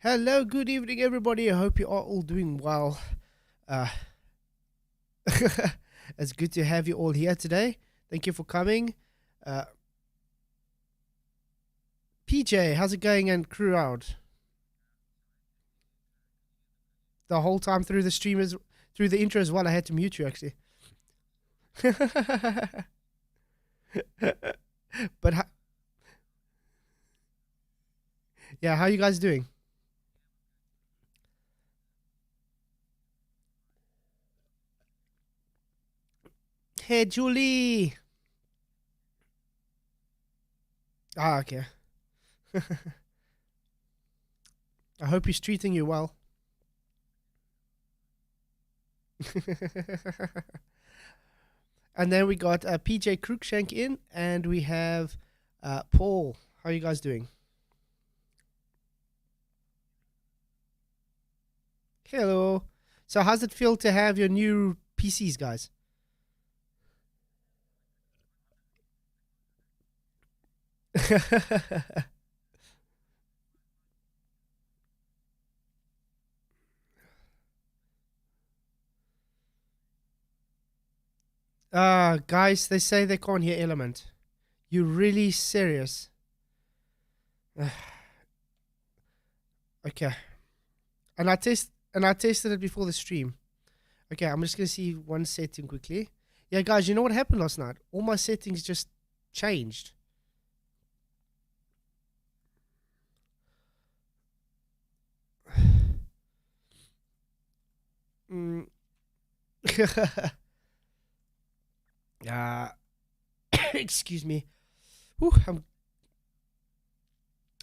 Hello, good evening, everybody. I hope you are all doing well. Uh, it's good to have you all here today. Thank you for coming. Uh, PJ, how's it going and crew out? The whole time through the stream through the intro as well. I had to mute you actually. but yeah, how you guys doing? Hey, Julie. Ah, okay. I hope he's treating you well. And then we got PJ Cruikshank in, and we have Paul. How are you guys doing? Hello. So how's it feel to have your new PCs, guys? Guys, they say they can't hear Element. You really serious? Okay. And I tested it before the stream. Okay, I'm just gonna see one setting quickly. Yeah, guys, you know what happened last night? All my settings just changed. Mm. Excuse me. Whew, I'm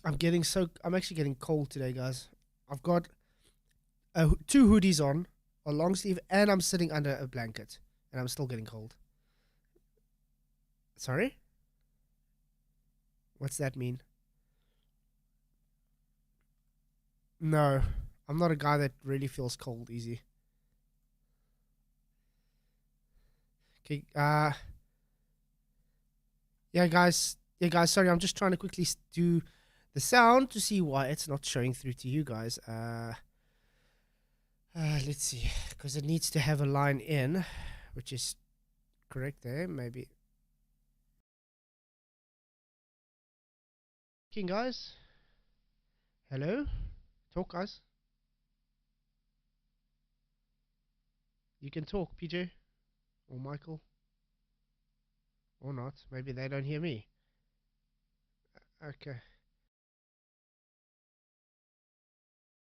actually getting cold today, guys. I've got two hoodies on, a long sleeve, and I'm sitting under a blanket, and I'm still getting cold. Sorry? What's that mean? No, I'm not a guy that really feels cold easy. Okay, yeah, guys, sorry, I'm just trying to quickly do the sound to see why it's not showing through to you guys. Let's see, because it needs to have a line in, which is correct there, maybe. Okay, guys. Hello? Talk, guys. You can talk, PJ. Or Michael. Or not. Maybe they don't hear me. Okay.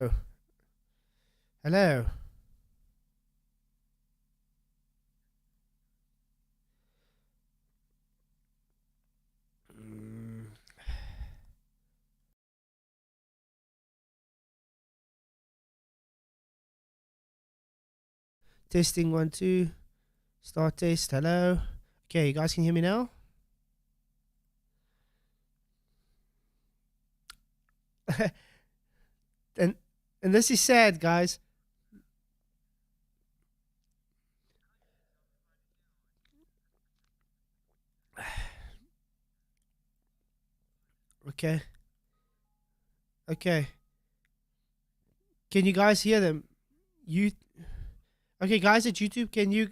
Oh. Hello. Testing 1 2. Start test. Hello. Okay, you guys can hear me now? and this is sad, guys. Okay. Okay. Can you guys hear them? Okay, guys at YouTube, can you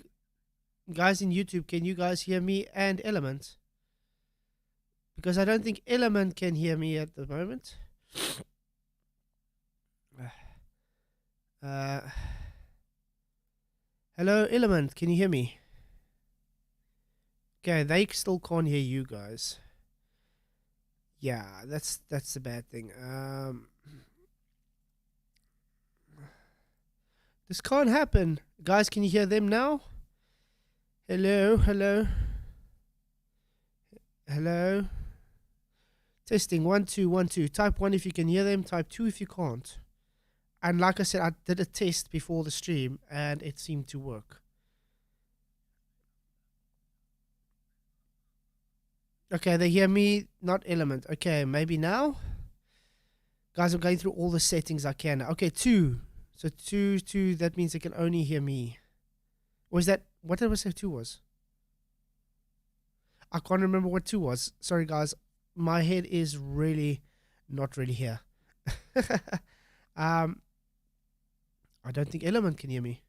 guys in YouTube, can you guys hear me and Element? Because I don't think Element can hear me at the moment. Hello, Element, can you hear me? Okay, they still can't hear you guys. Yeah, that's the bad thing. This can't happen. Guys, can you hear them now? Hello, hello. Hello. Testing 1 2 1 2. Type 1 if you can hear them, type 2 if you can't. And like I said, I did a test before the stream and it seemed to work. Okay, they hear me, not Element. Okay, maybe now? Guys, I'm going through all the settings I can. Okay, 2. So 2, 2, that means they can only hear me. Or is that, what did I say 2 was? I can't remember what 2 was. Sorry, guys. My head is really not really here. I don't think Element can hear me.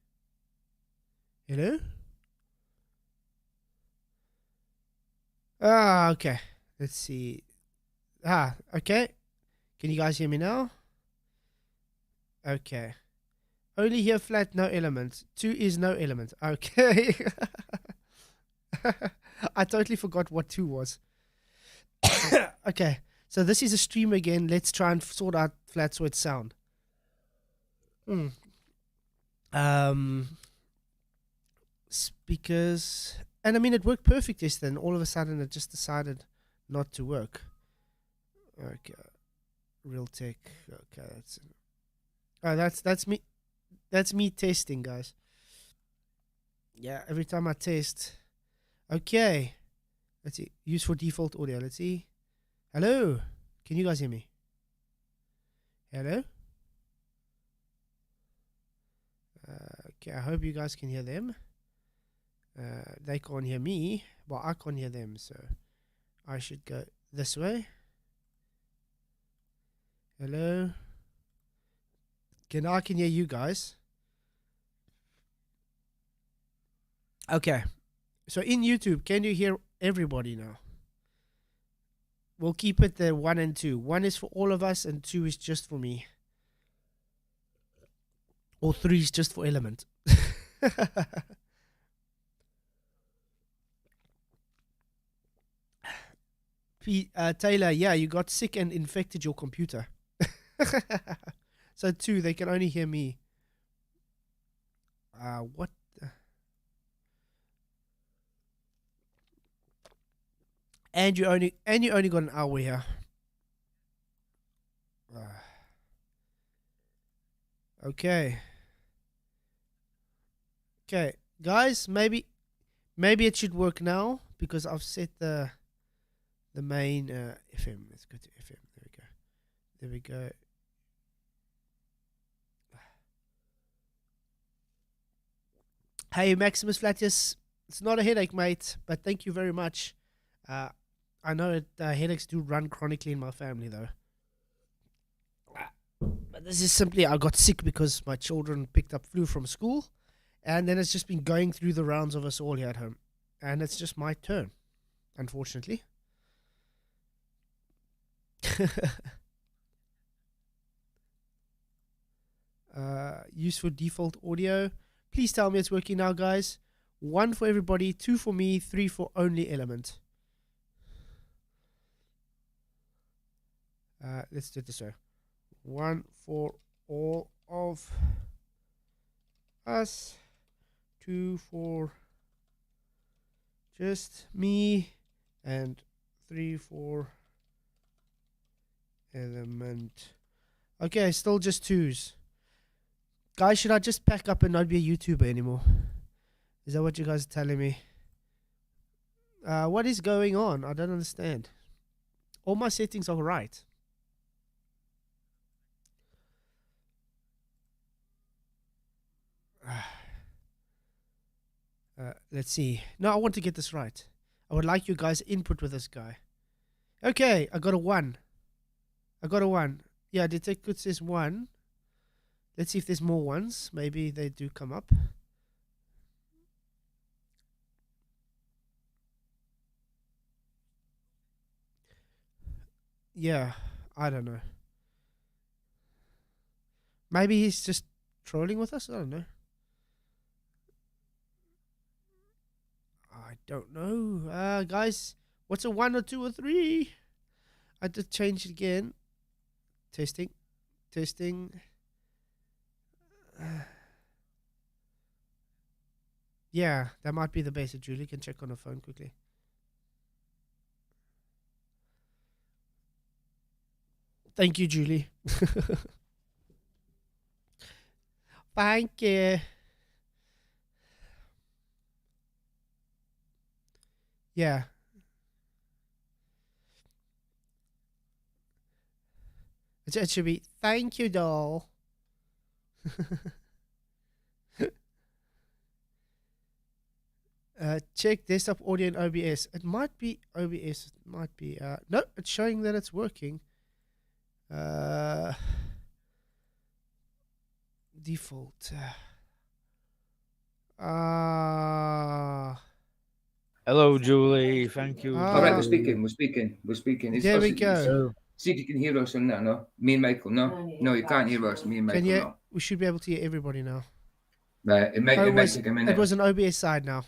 Hello? Okay. Let's see. Okay. Can you guys hear me now? Okay. Only hear flat, no element. 2 is no element. Okay. I totally forgot what 2 was. Okay. So this is a stream again. Let's try and sort out Flatzoid sound. Speakers. And I mean, it worked perfect yesterday, and all of a sudden it just decided not to work. Okay. Real tech. Okay, that's me. That's me testing, guys. Yeah, every time I test. Okay. Let's see. Use for default audio. Let's see. Hello. Can you guys hear me? Hello? Okay, I hope you guys can hear them. They can't hear me. Well, I can't hear them, so I should go this way. Hello? I can hear you guys. Okay. So in YouTube, can you hear everybody now? We'll keep it there 1 and 2. 1 is for all of us and 2 is just for me. Or 3 is just for Element. Taylor, yeah, you got sick and infected your computer. So 2, they can only hear me. What? And you only got an hour here. Okay. Okay, guys, maybe it should work now because I've set the main FM. Let's go to FM. There we go. Hey, Maximus Flatius. It's not a headache, mate, but thank you very much. I know headaches do run chronically in my family, though. But this is simply I got sick because my children picked up flu from school, and then it's just been going through the rounds of us all here at home, and it's just my turn, unfortunately. Use for default audio. Please tell me it's working now, guys. 1 for everybody, 2 for me, 3 for only Element. Let's do it this way. 1 for all of us, 2 for just me, and 3 for Element. Okay, still just 2s. Guys, should I just pack up and not be a YouTuber anymore? Is that what you guys are telling me? What is going on? I don't understand. All my settings are right. Let's see. No, I want to get this right. I would like you guys' input with this guy. Okay, I got a 1. Yeah, Detect Good says 1. Let's see if there's more 1s. Maybe they do come up. Yeah, I don't know. Maybe he's just trolling with us? I don't know. I don't know. Guys, what's a 1 or 2 or 3? I just changed it again. Testing. Yeah, that might be the best. Julie can check on her phone quickly. Thank you, Julie. Thank you. Yeah. It should be, thank you, doll. Check desktop audio in OBS. It might be OBS. It might be. No, it's showing that it's working. default. Ah. Hello, Julie. Thank you. All right, Ah. we're speaking. There we go. See if you can hear us or not. No, me and Michael. No, you can't hear us. Me and Can Michael. you? No. We should be able to hear everybody now. It might take a minute. It was an OBS side now.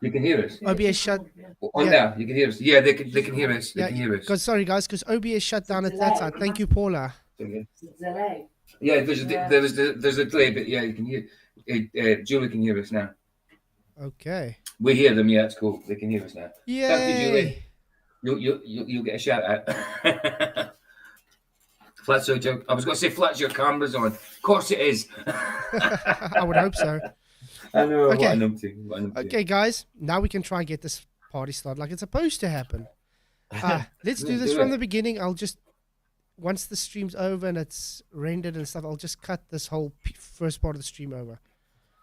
You can hear us. OBS shut. On there, you can hear us. Yeah, they can hear us. They can hear us. Because sorry guys, because OBS shut down at that side. Thank you, Paula. Yeah, there's a delay, but yeah, you can hear. Julie can hear us now. Okay. We hear them. Yeah, it's cool. They can hear us now. Yay. Thank you, Julie. You'll get a shout out. Flatzoid. I was going to say flat your camera's on. Of course it is. I would hope so. I know. Okay. What an umpty. Okay, guys. Now we can try and get this party started like it's supposed to happen. Let's do this from the beginning. I'll just, once the stream's over and it's rendered and stuff, I'll just cut this whole first part of the stream over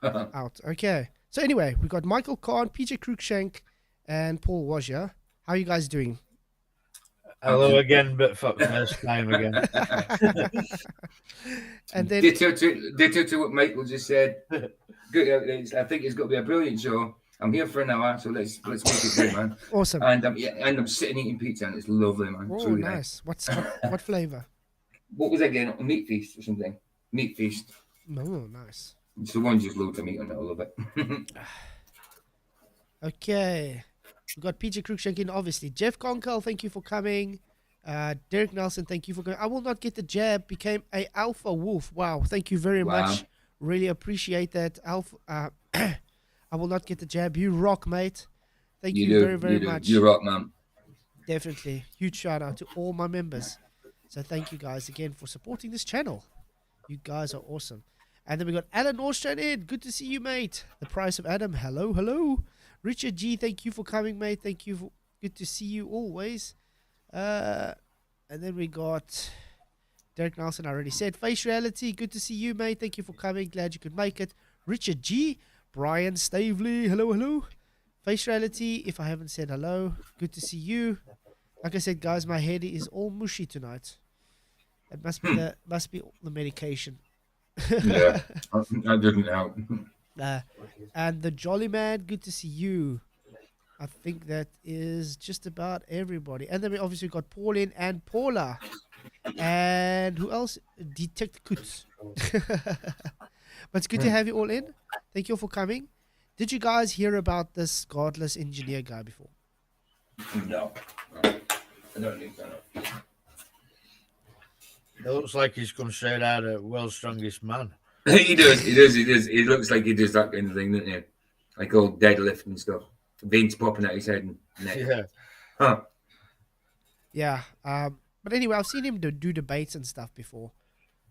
out. Okay. So anyway, we've got Michael Kahn, PJ Cruikshank, and Paul Wazia. How are you guys doing? Hello again, but fuck first time again. And then ditto to what Michael just said. Good. I think it's got to be a brilliant show. I'm here for an hour, so let's make it good, man. Awesome. And I'm sitting eating pizza, and it's lovely, man. Oh, really nice. What flavor? What was that again? Meat feast or something? Meat feast. Oh, nice. It's the one just loads of meat on it. I love it. Okay. We've got PJ Cruikshank in, obviously. Jeff Conkle, thank you for coming. Derek Nelson, thank you for coming. I will not get the jab. Became a alpha wolf. Wow. Thank you very much. Really appreciate that. Alpha. I will not get the jab. You rock, mate. Thank you very, very much. You rock, man. Definitely. Huge shout out to all my members. So thank you guys again for supporting this channel. You guys are awesome. And then we got Alan Orstrand in. Good to see you, mate. The price of Adam. Hello, hello. Richard G, thank you for coming, mate. Thank you. Good to see you always. And then we got Derek Nelson, I already said. Face Reality, good to see you, mate. Thank you for coming. Glad you could make it. Richard G, Brian Stavely, hello, hello. Face Reality, if I haven't said hello, good to see you. Like I said, guys, my head is all mushy tonight. It must be the medication. Yeah, that didn't help. And the Jolly Man, good to see you. I think that is just about everybody. And then we obviously got Pollen and Paula. And who else? Detect Kutz. But it's good to have you all in. Thank you all for coming. Did you guys hear about this godless engineer guy before? No. I don't think so. It looks like he's come straight out of World's Strongest Man. He does. He looks like he does that kind of thing, doesn't he? Like all deadlift and stuff. Veins popping out his head and neck. Yeah. Huh. Yeah. But anyway, I've seen him do debates and stuff before.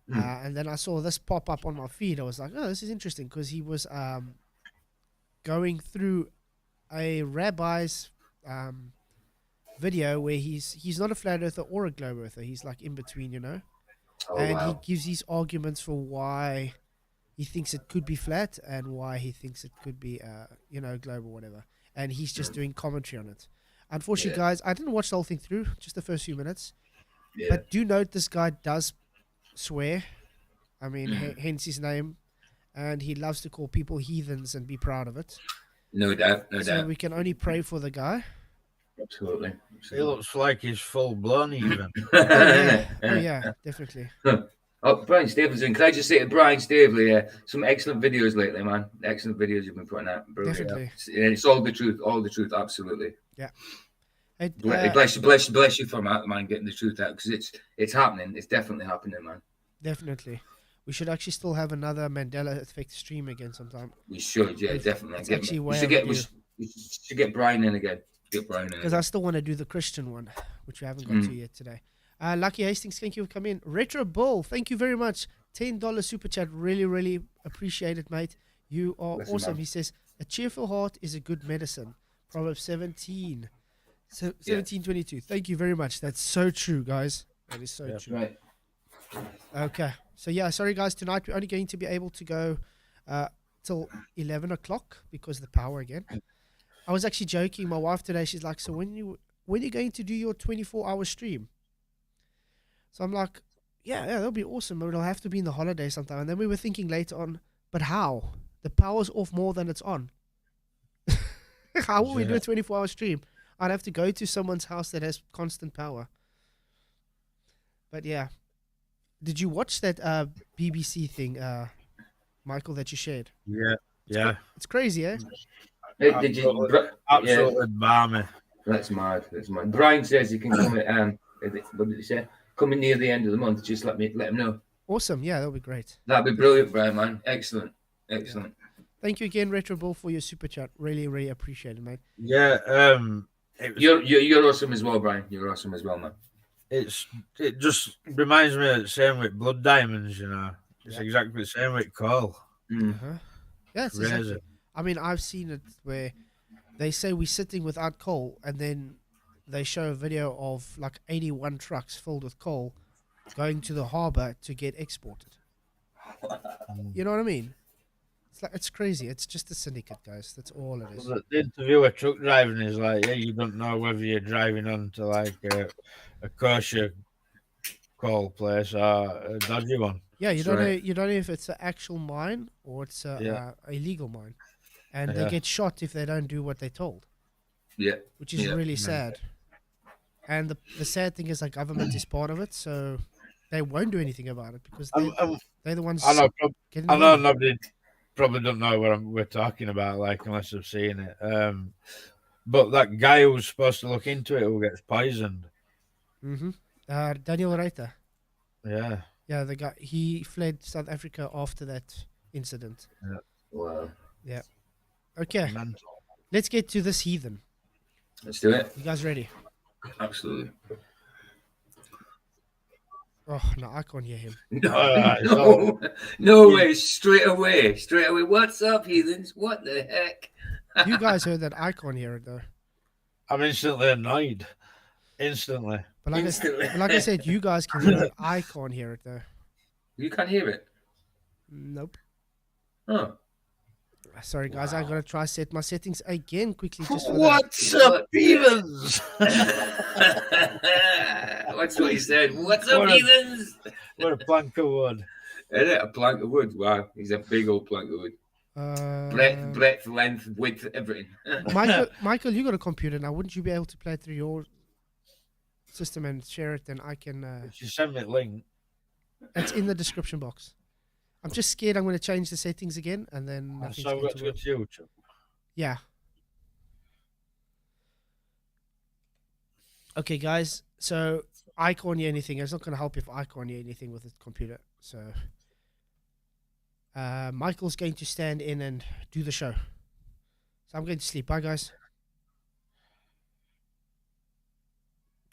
And then I saw this pop up on my feed. I was like, oh, this is interesting, because he was going through a rabbi's video where he's not a flat earther or a globe earther. He's like in between, you know. Oh, and wow. he gives these arguments for why he thinks it could be flat and why he thinks it could be, globe or whatever. And he's just doing commentary on it. Unfortunately, guys, I didn't watch the whole thing through, just the first few minutes. Yeah. But do note this guy does swear. I mean, hence his name. And he loves to call people heathens and be proud of it. No doubt. So we can only pray for the guy. Absolutely. He looks like he's full blown even. Oh, yeah, definitely. Oh, Brian Stavely's in. Can I just say to Brian Stavely, some excellent videos lately, man. Excellent videos you've been putting out. Brilliant. Definitely. It's all the truth, absolutely. Yeah. Bless you for that, man, getting the truth out, because it's happening. It's definitely happening, man. Definitely. We should actually still have another Mandela Effect stream again sometime. We should, yeah, definitely. We should get Brian in again. Because I still want to do the Christian one, which we haven't got to yet today. Lucky Hastings, thank you for coming in. Retro Bull, thank you very much. $10 super chat. Really, really appreciate it, mate. You are awesome. He says, a cheerful heart is a good medicine. Proverbs 17:22. Thank you very much. That's so true, guys. That is so true. Right. Okay. So, yeah, sorry, guys. Tonight we're only going to be able to go till 11 o'clock because of the power again. I was actually joking. My wife today, she's like, so when are you going to do your 24-hour stream? So I'm like, Yeah, that'll be awesome. But it'll have to be in the holiday sometime. And then we were thinking later on, but how? The power's off more than it's on. How will we do a 24-hour stream? I'd have to go to someone's house that has constant power. But yeah. Did you watch that BBC thing, Michael, that you shared? Yeah. It's crazy, eh? Hey, did you? Absolutely balmy. That's mad. Brian says he can come at what did he say? Coming near the end of the month. Just let him know. Awesome. Yeah, that'll be great. That'd be brilliant, Brian, man. Excellent. Yeah. Thank you again, Retro Bull, for your super chat. Really, really appreciate it, mate. Yeah. You're awesome as well, Brian. You're awesome as well, man. It just reminds me of the same with Blood Diamonds, you know. It's exactly the same with Cole. Yeah, it's exactly. I mean, I've seen it where they say we're sitting without coal, and then they show a video of like 81 trucks filled with coal going to the harbor to get exported. You know what I mean? It's crazy. It's just a syndicate, guys. That's all it is. The interviewer truck driving is like, you don't know whether you're driving onto like a kosher coal place or a dodgy one. Yeah, you don't know if it's an actual mine or it's a illegal mine, and they get shot if they don't do what they're told. Yeah, which is really sad. And the sad thing is, like, government is part of it, so they won't do anything about it because they're the ones. I know nobody probably don't know what we're talking about, like, unless they've seen it. But that guy who's supposed to look into it who gets poisoned. Daniel Reiter. Yeah. Yeah, the guy, he fled South Africa after that incident. Yeah. Wow. Yeah. Okay. Mental. Let's get to this heathen. Let's do it. You guys ready? Absolutely. Oh, no, I can't hear him. No way. Straight away. What's up, heathens? What the heck? You guys heard that. I can't hear it, though. I'm instantly annoyed. Instantly. But like I said, you guys can hear it. I can't hear it, though. You can't hear it? Nope. Oh. Sorry, guys. I gotta try set my settings again quickly. Just for What's up, heathens? That's what he said. What's up, heathens? What a plank of wood. Isn't it? A plank of wood. Wow. He's a big old plank of wood. Breadth, length, width, everything. Michael, you got a computer now. Wouldn't you be able to play through your system and share it? Then I can. If you send me a link. It's in the description box. I'm just scared I'm going to change the settings again, and then nothing's So I've going got to go to YouTube. Yeah. Okay, guys. So I can't hear anything. It's not going to help if I can't hear anything with the computer. So Michael's going to stand in and do the show. So I'm going to sleep. Bye, guys.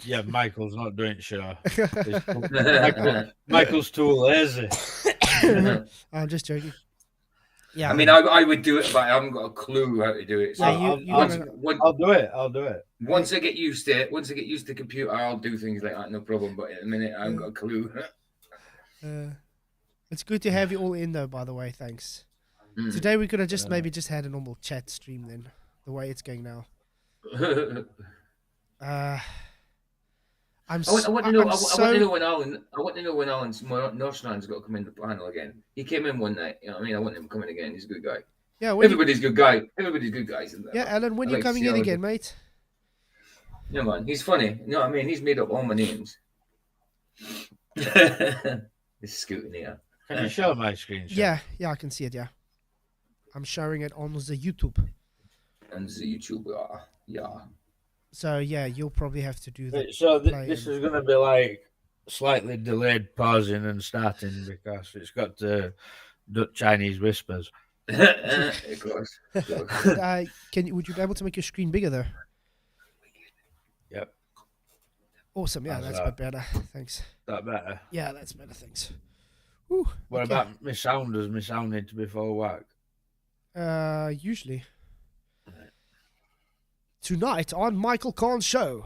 Yeah, Michael's not doing show. Michael's too lazy. I'm just joking. Yeah, I mean, I would do it, but I haven't got a clue how to do it. So I'll do it. Once I get used to it, once I get used to the computer, I'll do things like that, no problem. But in a minute, I haven't got a clue. It's good to have you all in, though. By the way, thanks. Today we could have maybe just had a normal chat stream then, the way it's going now. I want to know when Alan's Northland's got to come in the panel again. He came in one night. You know what I mean? I want him coming again. He's a good guy. Yeah, everybody's good guy. Everybody's good guys. In there. Yeah, Alan, when are you coming in again, mate? Yeah, man, he's funny. You know what I mean? He's made up all my names. This scooting here. Can you show my screen? Yeah, I can see it. Yeah, I'm showing it on the YouTube. And the YouTube, yeah. So yeah, you'll probably have to do that. So this is going to be like slightly delayed pausing and starting because it's got the Chinese whispers. Of course. Would you be able to make your screen bigger though? Yep. Awesome. Yeah, that's a bit better. Thanks. That better? Yeah, that's better. Thanks. Whew, what about my sound? Does my sound need to be full whack? Usually. Tonight on Michael Kahn's show.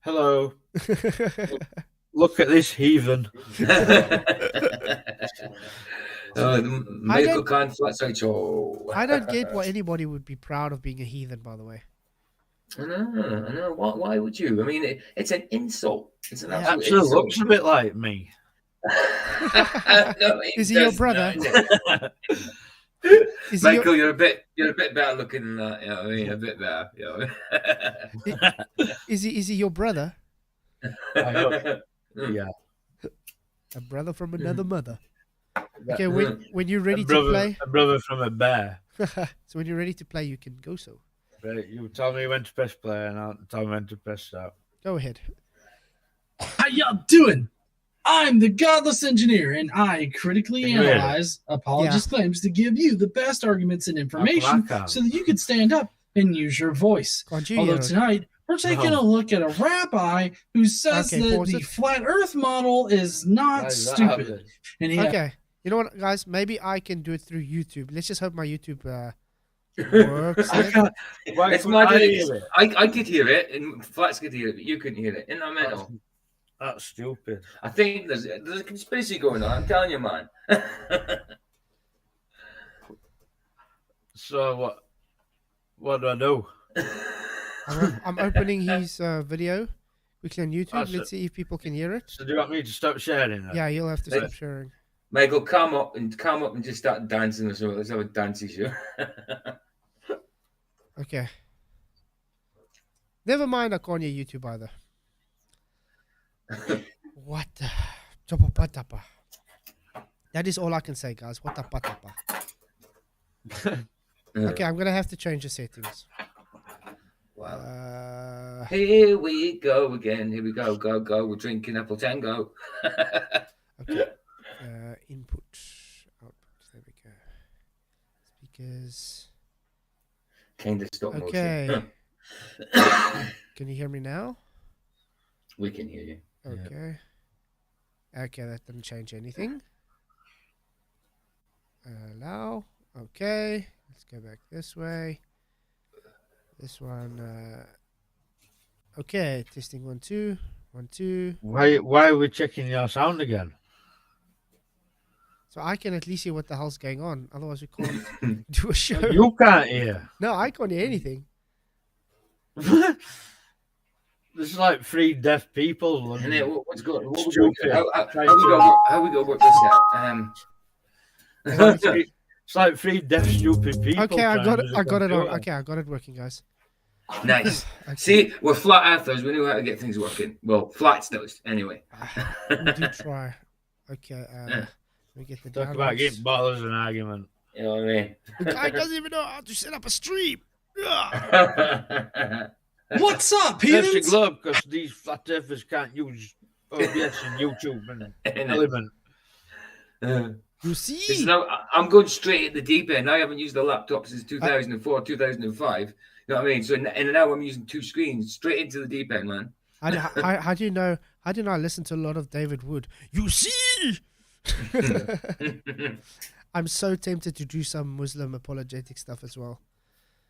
Hello. Look at this heathen. Michael Kahn Flatzoid show. I don't get why anybody would be proud of being a heathen, by the way. I know. Why would you? I mean, it's an insult. It's an absolute Actually, insult. looks a bit like me. No, Is he your brother? Is he Michael, you're a bit better looking than that. You know what I mean? A bit better. You know? is he your brother? Yeah. A brother from another mother. Okay, when you're ready to play. A brother from a bear. So when you're ready to play, you can go so. Right, you tell me when to press play, and I'll tell me when to press start. Go ahead. How y'all doing? I'm the godless engineer, and I critically analyze apologist claims to give you the best arguments and information so that you can stand up and use your voice. Although tonight, we're taking a look at a rabbi who says that the flat earth model is not stupid. And okay. You know what, guys? Maybe I can do it through YouTube. Let's just hope my YouTube works. It's my I could hear it, and Flats could hear it, but you couldn't hear it. Isn't that mental? That's stupid. I think there's a conspiracy going on. I'm telling you, man. So what do I do? I'm opening his video quickly on YouTube. Let's see if people can hear it. So do you want me to stop sharing that? Yeah, you'll have to stop sharing. Michael, come up and just start dancing or something. Let's have a dancey show. Okay. Never mind, I can't hear YouTube either. What the chopapatapa? That is all I can say, guys. What the patapa? Okay, I'm gonna have to change the settings. Wow. Here we go again. Here we go. Go. We're drinking apple tango. Okay. Input, output. There we go. Speakers. Kind of stop motion. Okay. Can you hear me now? We can hear you. Okay. Yeah. Okay, that didn't change anything. Allow. Okay. Let's go back this way. This one. Okay. Testing 1 2 1 2. Why are we checking your sound again? So I can at least hear what the hell's going on. Otherwise, we can't do a show. You can't hear. No, I can't hear anything. This is like 3 deaf people. And then what's good? How we go work this out? It's like 3 deaf, stupid people. Okay, I got it on. Okay, I got it working, guys. Nice. Okay. See, we're flat earthers. We knew how to get things working. Well, Flats does, anyway. We did try. Okay, we get the talk about getting bottles and argument. You know what I mean? The guy doesn't even know how to set up a stream. What's up, Press Peter? your glove because these flat earthers can't use OBS and YouTube and Element. You see? I'm going straight at the deep end. I haven't used a laptop since 2004, 2005. You know what I mean? So now I'm using 2 screens straight into the deep end, man. How do you know? How do I listen to a lot of David Wood? You see? I'm so tempted to do some Muslim apologetic stuff as well.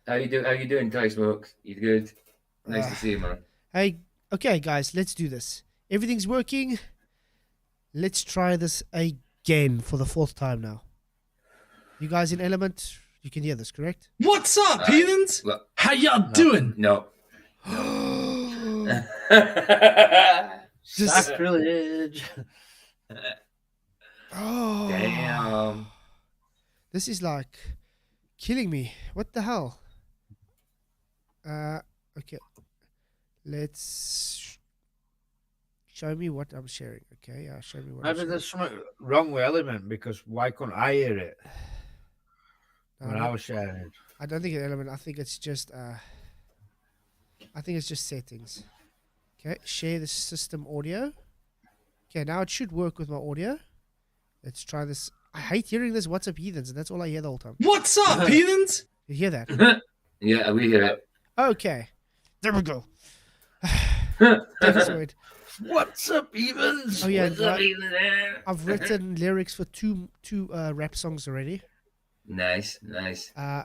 How you doing, Ty Smokes? You good? Nice to see you, man. Hey, okay, guys, let's do this. Everything's working. Let's try this again for the 4th time now. You guys in Element, you can hear this, correct? What's up, heathens? How y'all doing? No. Sacrilege. Oh, damn. This is like killing me. What the hell? Okay. Let's show me what I'm sharing. Okay, show me what Maybe there's something wrong with Element because why couldn't I hear it when I was sharing it? I don't think it's Element. I think it's just settings. Okay, share the system audio. Okay, now it should work with my audio. Let's try this. I hate hearing this WhatsApp heathens, and that's all I hear the whole time. What's up, heathens? You hear that? Yeah, we hear it. Okay. There we go. Flatzoid. What's up, heathens? Oh yeah, What's up, I've written lyrics for two rap songs already. Nice. The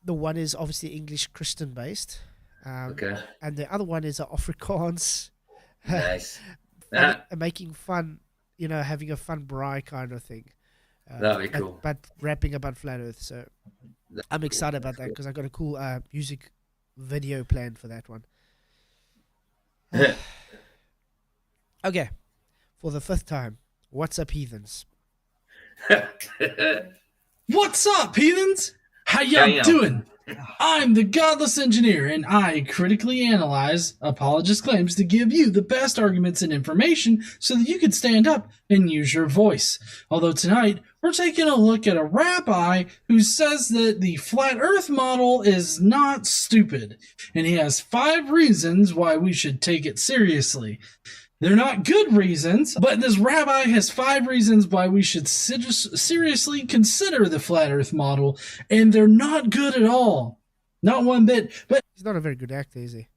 one is obviously English Christian based. Okay. And the other one is Afrikaans. Nice. Making fun, having a fun braai kind of thing. That'd be cool. But rapping about flat Earth. So I'm excited about that because I got a cool music video planned for that one. Okay, for the 5th time, what's up, heathens? What's up, heathens? How y'all doing? I'm the Godless Engineer, and I critically analyze apologists' claims to give you the best arguments and information so that you can stand up and use your voice. Although tonight, we're taking a look at a rabbi who says that the flat earth model is not stupid, and he has 5 reasons why we should take it seriously. They're not good reasons, but this rabbi has 5 reasons why we should seriously consider the flat earth model, and they're not good at all. Not one bit. But he's not a very good actor, is he?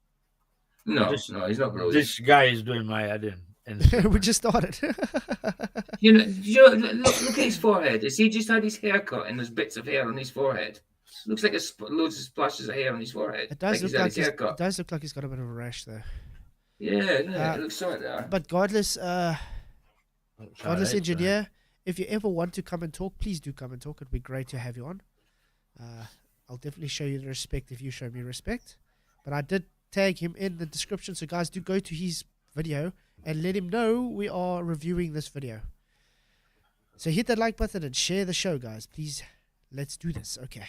No, he's not brilliant. This guy is doing my head in. We just started. Look at his forehead. Has he just had his hair cut and there's bits of hair on his forehead? Looks like loads of splashes of hair on his forehead. It does look like he's got a bit of a rash, though. Yeah, no, it looks like that. But godless engineer, if you ever want to come and talk, please do come and talk. It'd be great to have you on. I'll definitely show you the respect if you show me respect. But I did tag him in the description, so guys, do go to his video and let him know we are reviewing this video. So hit that like button and share the show, guys. Please, let's do this. Okay.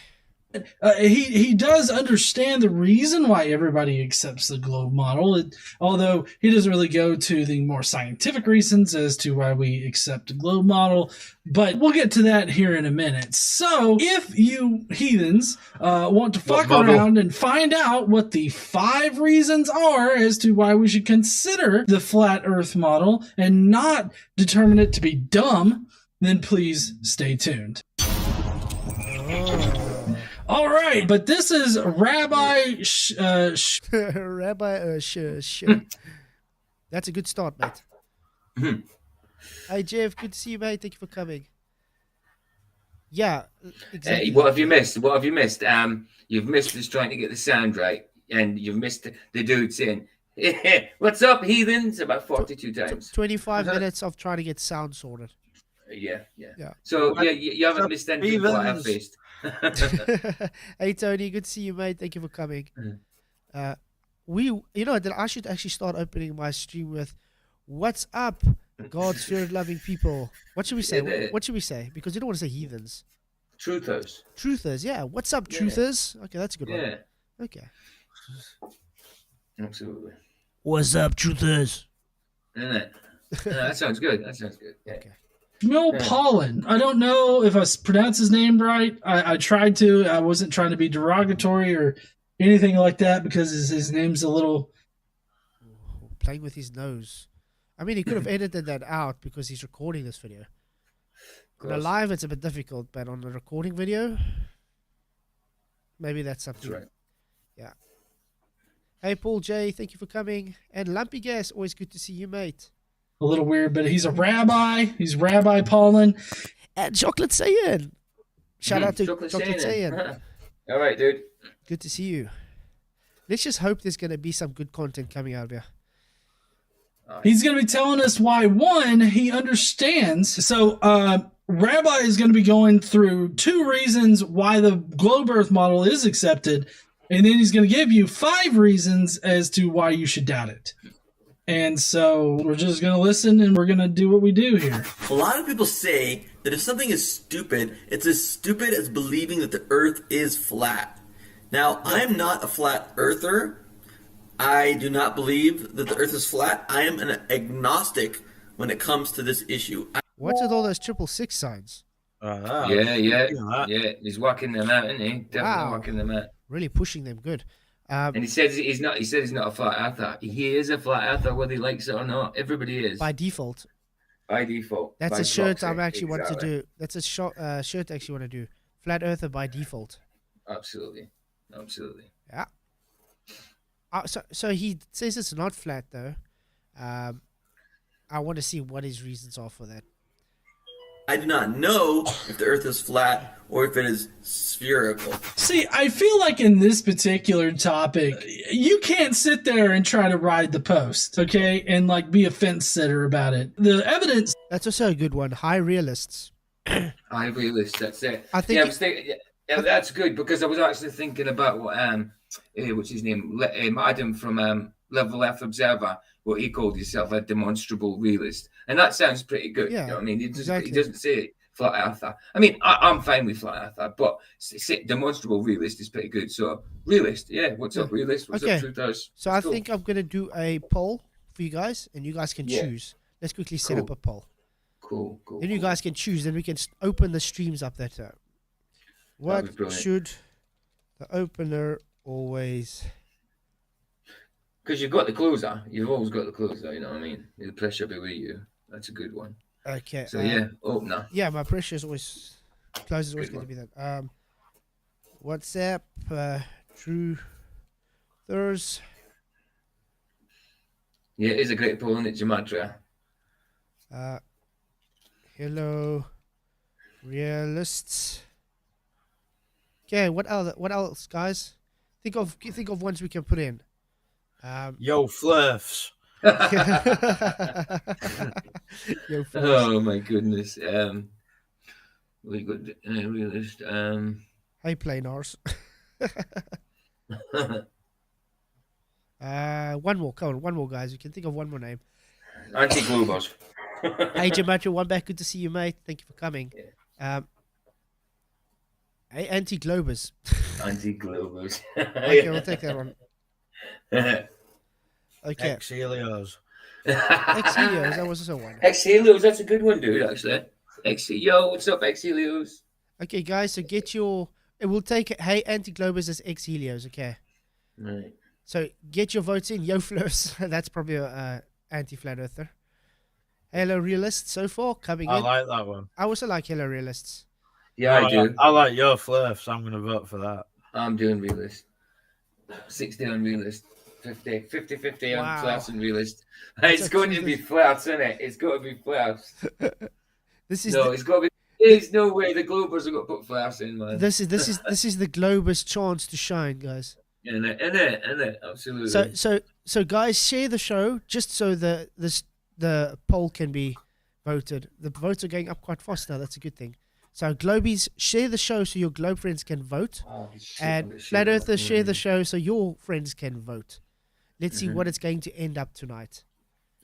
He does understand the reason why everybody accepts the globe model, although he doesn't really go to the more scientific reasons as to why we accept the globe model, but we'll get to that here in a minute. So if you heathens want to fuck around and find out what the 5 reasons are as to why we should consider the flat earth model and not determine it to be dumb, then please stay tuned. All right, but this is Rabbi Rabbi That's a good start, mate. Hey, Jeff, good to see you, mate. Thank you for coming. Yeah, exactly. Hey, what have you missed? You've missed us trying to get the sound right, and you've missed the dude saying, hey, what's up, heathens? About 42 times. 25 minutes of trying to get sound sorted. Yeah. So, you haven't missed anything what I've faced. Hey Tony, good to see you, mate. Thank you for coming. I should actually start opening my stream with "What's up, God's spirit-loving people." What should we say? What should we say? Because you don't want to say heathens. Truthers, yeah. What's up, truthers? Okay, that's a good one. Okay. Absolutely. What's up, truthers? Isn't it? That sounds good. Yeah. Okay. Shmuel Pollen. I don't know if I pronounced his name right. I tried to. I wasn't trying to be derogatory or anything like that because his name's a little... Playing with his nose. I mean, he could have edited that out because he's recording this video. On a live, it's a bit difficult, but on the recording video, maybe that's something. That's right. Yeah. Hey, Paul J, thank you for coming. And Lumpy Gas, always good to see you, mate. A little weird, but he's a rabbi. He's Rabbi Pollen. And Chocolate Saiyan. Shout out to Chocolate Saiyan. All right, dude. Good to see you. Let's just hope there's going to be some good content coming out of here. He's going to be telling us why, one, he understands. So, Rabbi is going to be going through 2 reasons why the globe earth model is accepted, and then he's going to give you 5 reasons as to why you should doubt it. And so we're just going to listen and we're going to do what we do here. A lot of people say that if something is stupid, it's as stupid as believing that the earth is flat. Now, I'm not a flat earther. I do not believe that the earth is flat. I am an agnostic when it comes to this issue. What's with all those 666 signs? Yeah. He's whacking them out, isn't he? Definitely whacking them out. Really pushing them good. And he says he's not. He said he's not a flat earther. He is a flat earther, whether he likes it or not. Everybody is by default. That's a shirt I'm actually want to do. That's a shirt I actually want to do. Flat earther by default. Absolutely. Yeah. So he says it's not flat though. I want to see what his reasons are for that. I do not know if the earth is flat or if it is spherical. See, I feel like in this particular topic, you can't sit there and try to ride the post, okay? And like be a fence sitter about it. The evidence... That's also a good one. High realists. High realists, that's it. I think that's good because I was actually thinking about what what's his name, Adam from Level F Observer, what he called himself a demonstrable realist, and that sounds pretty good. Yeah, You know what I mean, he exactly. doesn't say flat earther. I mean, I'm fine with flat earther, but demonstrable realist is pretty good. So realist, yeah. What's up, realist? What's up, truthers? So I think I'm gonna do a poll for you guys, and you guys can choose. Let's quickly set up a poll. Cool. Then you guys can choose. Then we can open the streams up that time. What should the opener always? Because you've got the closer. You've always got the closer. You know what I mean? The pressure be with you. That's a good one. Okay. So yeah, opener. Yeah, my pressure is always close. Is always going to be that. WhatsApp, truthers. Yeah, it is a great poll, isn't it, Gematria? Hello, realists. Okay, what else, guys? Think of ones we can put in. Yo, Flurfs. Yo, oh my goodness. We got realist. Hey, Planars. One more. Come on, one more, guys. You can think of one more name. Anti-Globers. Hey, Gematria, one back. Good to see you, mate. Thank you for coming. Hey, anti-Globers. Anti-Globers. Okay, we'll take that one. Okay. Ex-Helios. Ex-Helios, that was also one. Ex-Helios, that's a good one, dude, actually. Yo, what's up, Ex-Helios? Okay, guys, so get your... We'll take it. Hey, anti-Globers as Ex-Helios, okay? Right. So get your votes in. Yo, Flurs. That's probably a anti-Flat Earther. Hello, Realists, so far, coming in. I like that one. I also like Hello, Realists. Yeah, I do. I like Yo, Flurfs. I'm going to vote for that. I'm doing realist. 60 on realist. 50 on flats and realist. It's going to be flats, isn't it? It's got to be flats. It's got to be. There's no way the Globers are going to put flats in, man. This is the Globers' chance to shine, guys. In it, absolutely. So guys, share the show just so the poll can be voted. The votes are going up quite fast now. That's a good thing. So Globies, share the show so your Globe friends can vote, and Flat Earthers, share the show so your friends can vote. Let's see what it's going to end up tonight.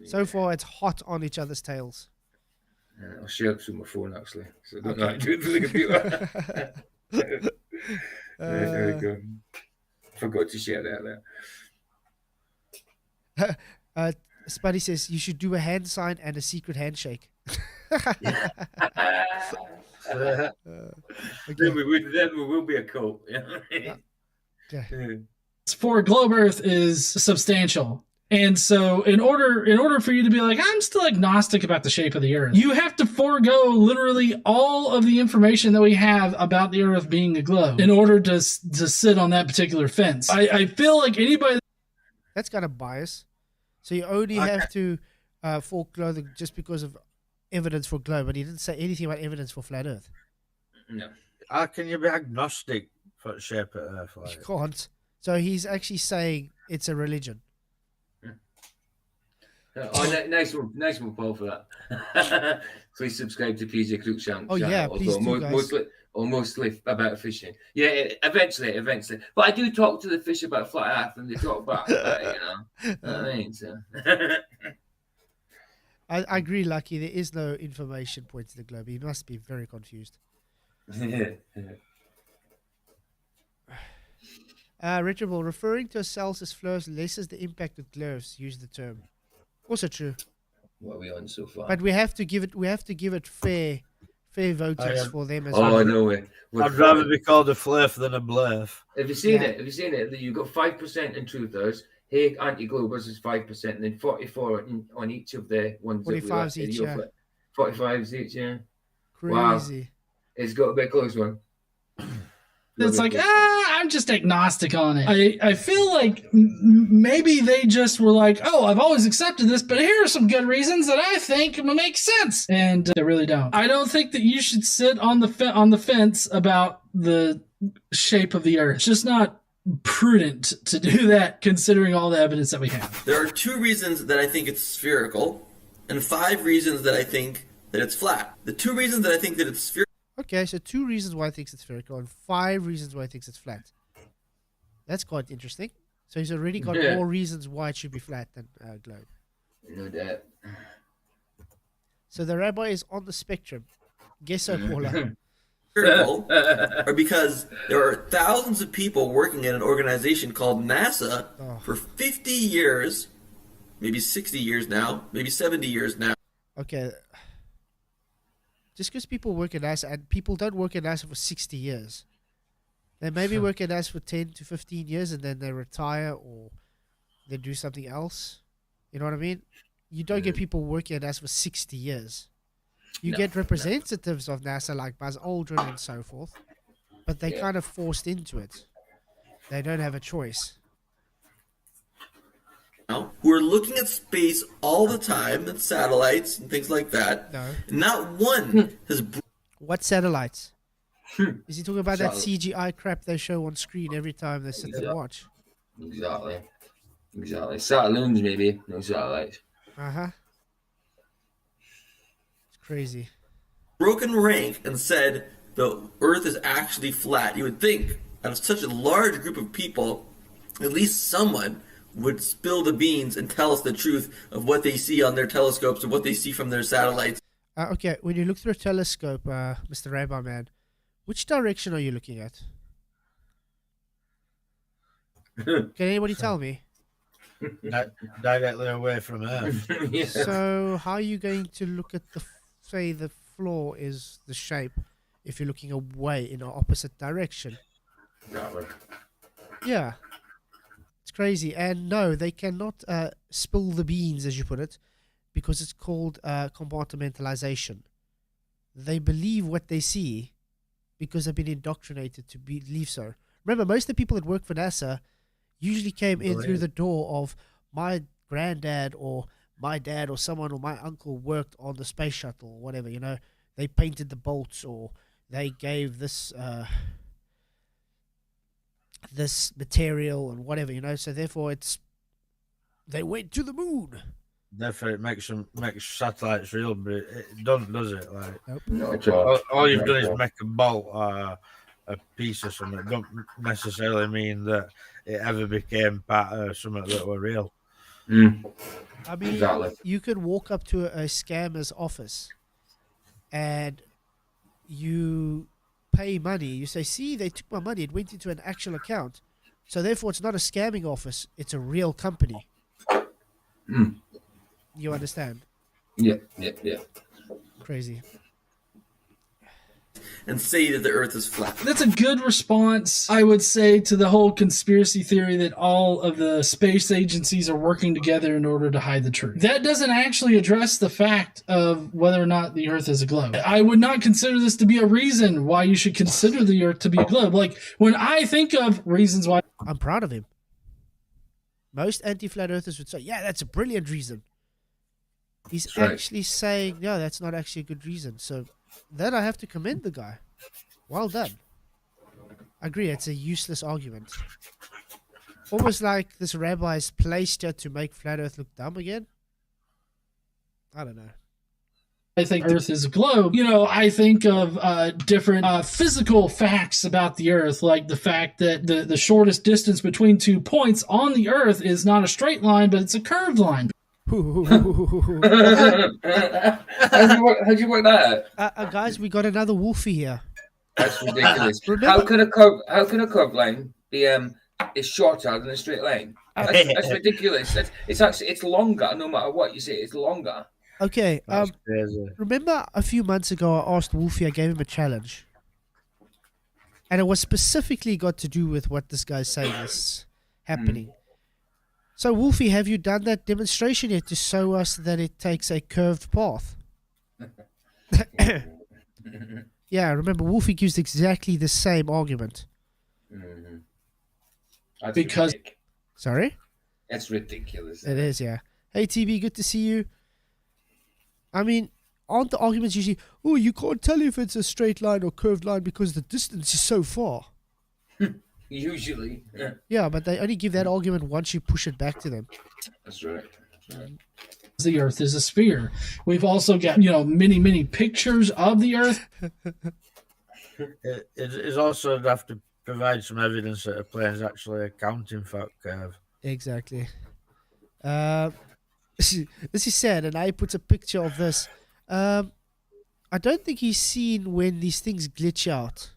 So far, it's hot on each other's tails. I'll share it through my phone, actually. So I don't know how to do it through the computer. There we go. Forgot to share that there. Spuddy says you should do a hand sign and a secret handshake. Okay. Then we will be a cult. Okay. For Globe Earth is substantial. And so in order for you to be like, I'm still agnostic about the shape of the Earth, you have to forego literally all of the information that we have about the Earth being a globe in order to sit on that particular fence. I feel like anybody... That's kind of bias. So you only have to forego just because of evidence for globe, but he didn't say anything about evidence for flat Earth. No. How can you be agnostic for the shape of Earth? You can't. So he's actually saying it's a religion. Nice one, Paul, for that. Please subscribe to PJ Cruikshank. Oh yeah, please do, guys. Mostly about fishing. Yeah, eventually. But I do talk to the fish about flat Earth, and they talk back. You know what I mean? So. I agree, Lucky. There is no information pointing to the globe. He must be very confused. Retroball, referring to ourselves as flowers lessens the impact of globes. Use the term. Also true. What are we on so far? But we have to give it fair voters for them as well. Oh no way! I'd rather be called a fliff than a bluff. Have you seen it? You've got 5% in truthers. Hey, anti-Globers is 5%, and then 44 on each of the ones. 45s each, yeah. 45s each, yeah. Crazy. Wow. It's got to be a close one. It's like, I'm just agnostic on it. I feel like maybe they just were like, oh, I've always accepted this, but here are some good reasons that I think make sense. And they really don't. I don't think that you should sit on the fence about the shape of the Earth. It's just not prudent to do that considering all the evidence that we have. There are 2 reasons that I think it's spherical and 5 reasons that I think that it's flat. The 2 reasons that I think that it's spherical. Okay, so 2 reasons why I think it's spherical and 5 reasons why I think it's flat. That's quite interesting. So he's already got more reasons why it should be flat than globe. No doubt. So the rabbi is on the spectrum. Guess so, Paula. Or because there are thousands of people working at an organization called NASA for 50 years, maybe 60 years now, maybe 70 years now. Okay. Just because people work at NASA, and people don't work at NASA for 60 years. They maybe work at NASA for 10 to 15 years and then they retire or they do something else. You know what I mean? You don't get people working at NASA for 60 years. You get representatives of NASA like Buzz Aldrin and so forth, but they kind of forced into it. They don't have a choice. Who are looking at space all the time and satellites and things like that. No. Not one has... What satellites? Is he talking about that CGI crap they show on screen every time they sit and watch? Exactly. Satelloons, maybe. No satellites. Uh-huh. It's crazy. Broken rank and said the Earth is actually flat. You would think, out of such a large group of people, at least someone would spill the beans and tell us the truth of what they see on their telescopes and what they see from their satellites. Okay, when you look through a telescope, Mr. Rabbi Man, which direction are you looking at? Can anybody tell me? Directly away from Earth. So how are you going to look at say the floor is the shape if you're looking away in an opposite direction? Exactly. Yeah. It's crazy. And no, they cannot spill the beans, as you put it, because it's called compartmentalization. They believe what they see because they've been indoctrinated to believe so. Remember, most of the people that work for NASA usually came in through the door of my granddad or my dad or someone or my uncle worked on the space shuttle or whatever, you know. They painted the bolts or they gave this this material and whatever, you know. So therefore they went to the moon. Therefore, it makes satellites real, but it doesn't, does it? Like, nope. No, all you've done is make a bolt, a piece or something. It don't necessarily mean that it ever became part of something that were real. I mean, you could walk up to a scammer's office and you pay money. You say, see, they took my money. It went into an actual account. So therefore, it's not a scamming office. It's a real company. You understand? Yeah. Crazy. And say that the Earth is flat. That's a good response, I would say, to the whole conspiracy theory that all of the space agencies are working together in order to hide the truth. That doesn't actually address the fact of whether or not the Earth is a globe. I would not consider this to be a reason why you should consider the Earth to be a globe. Like, when I think of reasons why... I'm proud of him. Most anti-flat earthers would say, yeah, that's a brilliant reason. He's actually saying, no, that's not actually a good reason. So then I have to commend the guy. Well done. I agree, it's a useless argument. Almost like this rabbi's placed here to make flat earth look dumb again. I don't know. I think Earth is a globe. You know, I think of different physical facts about the Earth, like the fact that the shortest distance between 2 points on the Earth is not a straight line, but it's a curved line. How'd you work that out? Guys, we got another Wolfie here. That's ridiculous. How can a curved line be is shorter than a straight line? That's ridiculous. It's longer. No matter what you say, it's longer. Okay. Remember a few months ago I asked Wolfie, I gave him a challenge, and it was specifically got to do with what this guy's saying is happening. So, Wolfie, have you done that demonstration yet to show us that it takes a curved path? Yeah, remember, Wolfie used exactly the same argument. Because... Sorry? That's ridiculous. It is, yeah. Hey, TB, good to see you. I mean, aren't the arguments usually, oh, you can't tell if it's a straight line or curved line because the distance is so far? Usually. Yeah, but they only give that argument once you push it back to them. That's right. The Earth is a sphere. We've also got, many, many pictures of the Earth. It is also have to provide some evidence that a plane's actually a counting fact curve. Exactly. This is sad, and I put a picture of this. I don't think he's seen when these things glitch out.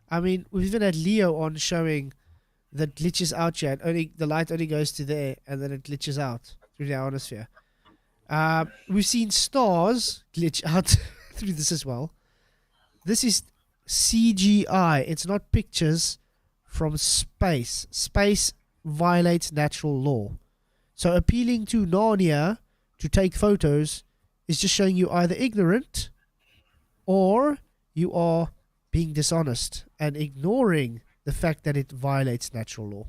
I mean, we've even had Leo on showing that glitches out here, and only the light only goes to there, and then it glitches out through the ionosphere. We've seen stars glitch out through this as well. This is CGI. It's not pictures from space. Space violates natural law. So appealing to Narnia to take photos is just showing you either ignorant or you are being dishonest and ignoring the fact that it violates natural law.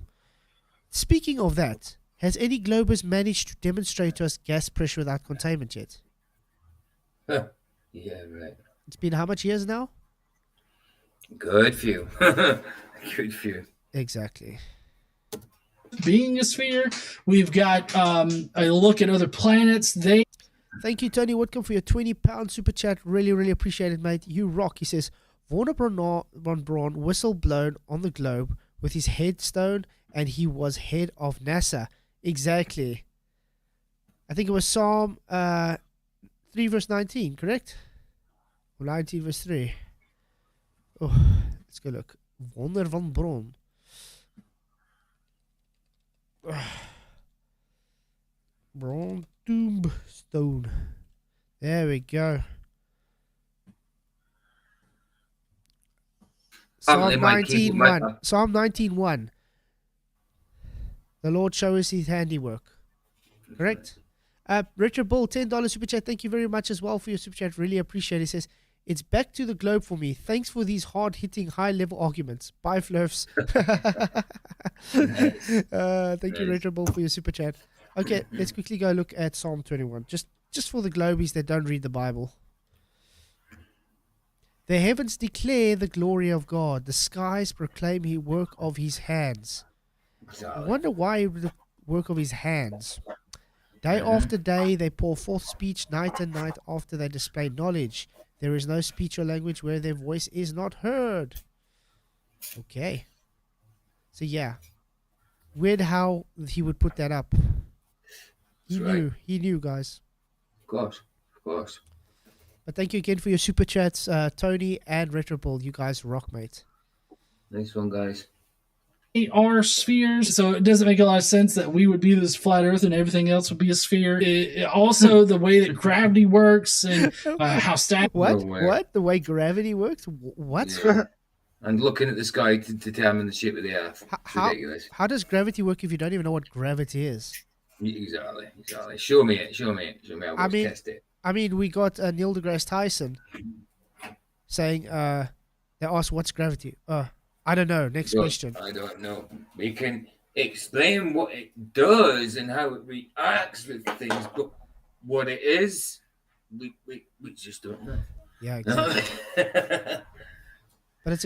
Speaking of that, has any globers managed to demonstrate to us gas pressure without containment yet? Yeah, right. It's been how much years now? Good few. Good few. Exactly. Being a sphere, we've got a look at other planets. Thank you, Tony Whitcomb, for your £20 super chat. Really, really appreciate it, mate. You rock. He says, Warner von Braun whistle blown on the globe with his headstone, and he was head of NASA. Exactly. I think it was Psalm 3 verse 19, correct? Or 19 verse 3. Oh, let's go look. Warner von Braun. Braun Tombstone. There we go. Psalm 19:1. Psalm 19:1. The Lord show us his handiwork. Correct? Richard Bull, $10 super chat. Thank you very much as well for your super chat. Really appreciate it. He says, it's back to the globe for me. Thanks for these hard-hitting, high-level arguments. Bye, Flurfs. Thank you, Richard Bull, for your super chat. Okay, let's quickly go look at Psalm 21. Just for the globies that don't read the Bible. The heavens declare the glory of God. The skies proclaim the work of his hands. I wonder why the work of his hands. Day after day they pour forth speech, night and night after they display knowledge. There is no speech or language where their voice is not heard. Okay. So yeah. Weird how he would put that up. He knew, guys. Of course. But thank you again for your super chats, Tony and Retroball. You guys rock, mate. Nice one, guys. We are spheres, so it doesn't make a lot of sense that we would be this flat Earth and everything else would be a sphere. Also, the way that gravity works and how static. What? The way gravity works? What? Yeah. And looking at the sky to determine the shape of the Earth. It's ridiculous. How does gravity work if you don't even know what gravity is? Exactly. Show me it. I will test it. I mean, we got Neil deGrasse Tyson saying, they asked, what's gravity? I don't know. Next question. I don't know. We can explain what it does and how it reacts with things, but what it is, we just don't know. Yeah, exactly. But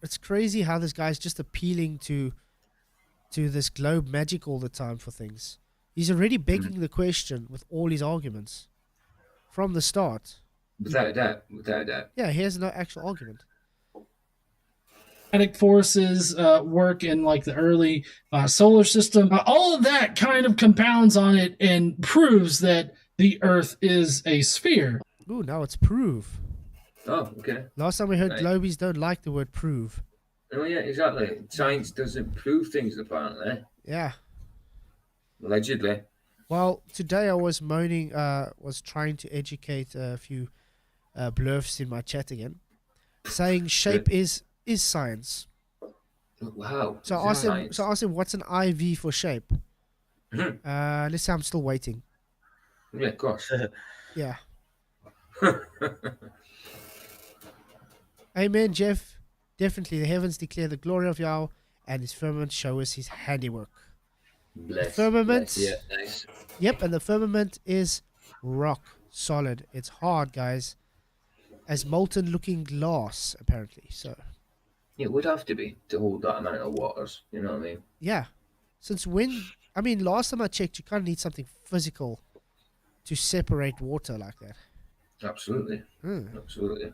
it's crazy how this guy's just appealing to this globe magic all the time for things. He's already begging the question with all his arguments from the start. Without a doubt. Yeah, he has no actual argument. Magnetic forces work in like the early solar system. All of that kind of compounds on it and proves that the Earth is a sphere. Ooh, now it's prove. Oh, okay. Last time we heard globies don't like the word prove. Oh, yeah, exactly. Science doesn't prove things, apparently. Yeah. Allegedly. Well, today I was moaning, was trying to educate a few blurfs in my chat again, saying shape is science. Wow. So I asked him, what's an IV for shape? Let's say I'm still waiting. Yeah, of course. Yeah. Amen, Jeff. Definitely, the heavens declare the glory of Yahweh, and his firmament show us his handiwork. The firmament. Yeah, nice. Yep, and the firmament is rock solid. It's hard, guys. As molten-looking glass, apparently. So. It would have to be to hold that amount of waters. You know what I mean? Yeah. Since when? I mean, last time I checked, you kind of need something physical to separate water like that. Absolutely. Absolutely.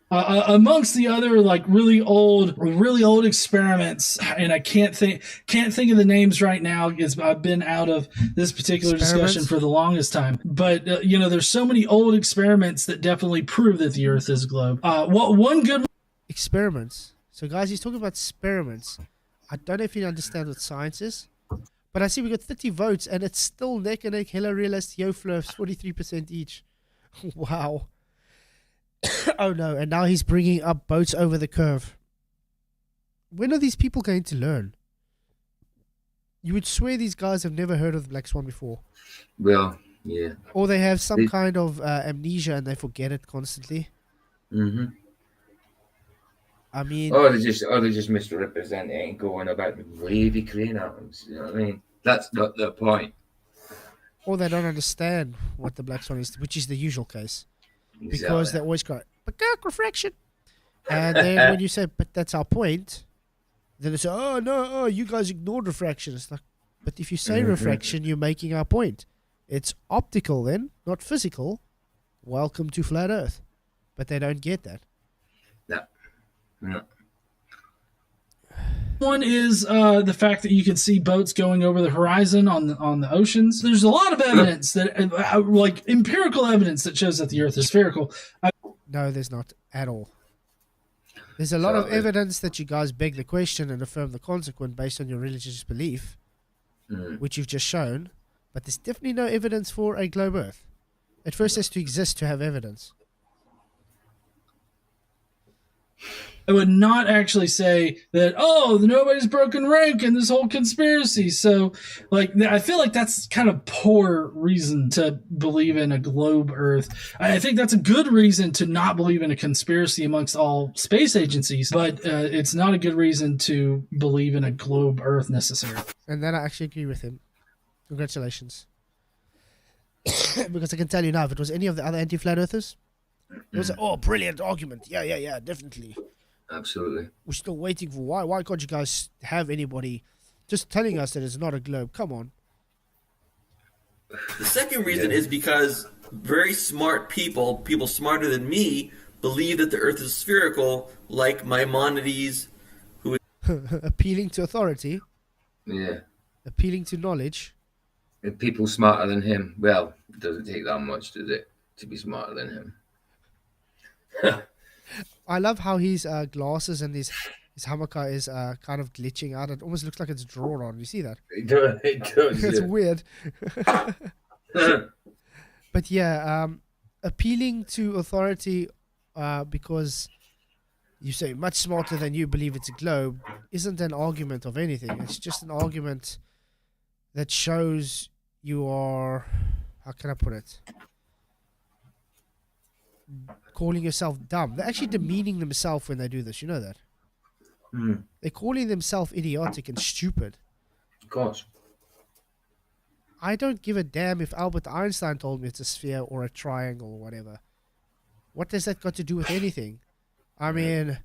Amongst the other like really old experiments, and I can't think of the names right now because I've been out of this particular discussion for the longest time. But there's so many old experiments that definitely prove that the Earth is a globe. One good experiments. So guys, he's talking about experiments. I don't know if you understand what science is, but I see we got 30 votes and it's still neck and neck. Hello Realist, Yo Flurfs, 43% each. Wow. Oh no, and now he's bringing up boats over the curve. When are these people going to learn? You would swear these guys have never heard of the Black Swan before. Well, yeah. Or they have some kind of amnesia and they forget it constantly. Mm-hmm. I mean... Or they're just misrepresenting and going about the wavy crane atoms. You know what I mean? That's not the point. Or they don't understand what the Black Swan is, which is the usual case. Because they always go, but refraction. And then when you say, but that's our point, then they say, oh, no, you guys ignored refraction. It's like, but if you say refraction, you're making our point. It's optical then, not physical. Welcome to Flat Earth. But they don't get that. No. One is the fact that you can see boats going over the horizon on the oceans. There's a lot of evidence that, like empirical evidence, that shows that the Earth is spherical. No, there's not at all. There's a lot of evidence that you guys beg the question and affirm the consequent based on your religious belief, which you've just shown. But there's definitely no evidence for a globe Earth. It first has to exist to have evidence. I would not actually say that, nobody's broken rank in this whole conspiracy. So, I feel like that's kind of poor reason to believe in a globe Earth. I think that's a good reason to not believe in a conspiracy amongst all space agencies, but it's not a good reason to believe in a globe Earth necessarily. And then I actually agree with him. Congratulations. Because I can tell you now, if it was any of the other anti-flat earthers, it was brilliant argument. Yeah, definitely. Absolutely. We're still waiting for why. Why can't you guys have anybody just telling us that it's not a globe? Come on. The second reason is because very smart people smarter than me, believe that the Earth is spherical, like Maimonides, who appealing to authority. Yeah. Appealing to knowledge. And people smarter than him. Well, it doesn't take that much, does it, to be smarter than him? I love how his glasses and his hammocker is kind of glitching out. It almost looks like it's drawn on. You see that? It does. It's weird. But yeah, appealing to authority because you say much smarter than you believe it's a globe isn't an argument of anything. It's just an argument that shows you are, how can I put it? Calling yourself dumb. They're actually demeaning themselves when they do this. You know that? They're calling themselves idiotic and stupid. Of course. I don't give a damn if Albert Einstein told me it's a sphere or a triangle or whatever. What does that got to do with anything? I mean,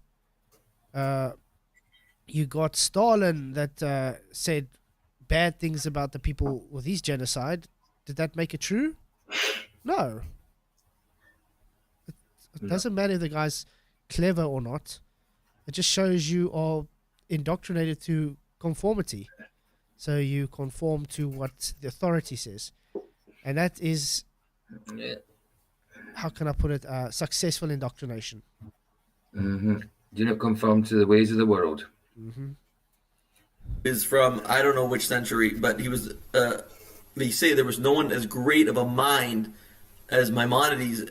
you got Stalin that said bad things about the people with his genocide. Did that make it true? No. It doesn't matter if the guy's clever or not. It just shows you are indoctrinated to conformity. So you conform to what the authority says. And that is, how can I put it, successful indoctrination. Do not conform to the ways of the world. Is from, I don't know which century, but he was, they say there was no one as great of a mind as Maimonides,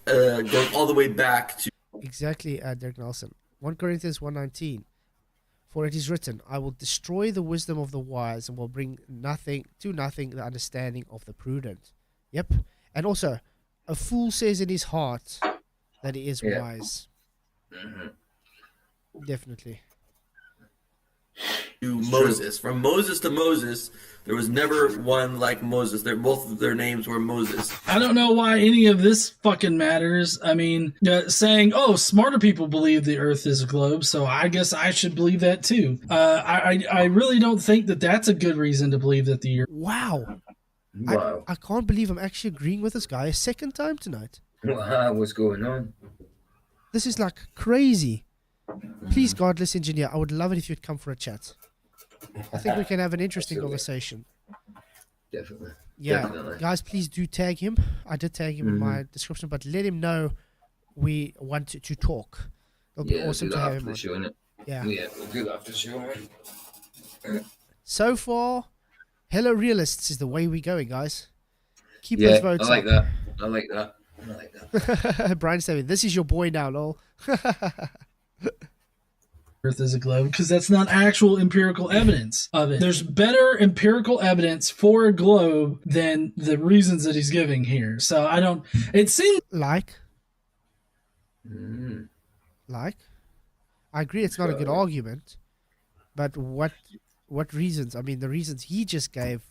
going all the way back to... Exactly, Derek Nelson. 1 Corinthians 1:19. For it is written, I will destroy the wisdom of the wise and will bring nothing the understanding of the prudent. Yep. And also, a fool says in his heart that he is wise. Definitely. To Moses. From Moses to Moses, there was never one like Moses. Both of their names were Moses. I don't know why any of this fucking matters. I mean, saying, smarter people believe the Earth is a globe, so I guess I should believe that too. I really don't think that that's a good reason to believe that the Earth... Wow. I can't believe I'm actually agreeing with this guy a second time tonight. What's going on? This is like crazy. Please, godless engineer, I would love it if you'd come for a chat. I think we can have an interesting conversation. Definitely. Yeah. Definitely. Guys, please do tag him. I did tag him in my description, but let him know we want to talk. It'll be awesome to have him on. Show, innit? Yeah. Yeah, we'll do that after the show, man. So far, Hello Realists is the way we're going, guys. Keep those votes I like up. that. I like that. Brian saying, this is your boy now, lol. Earth is a globe, because that's not actual empirical evidence of it. There's better empirical evidence for a globe than the reasons that he's giving here. So I don't. It seems like. I agree, it's not a good argument, but what reasons? I mean, the reasons he just gave.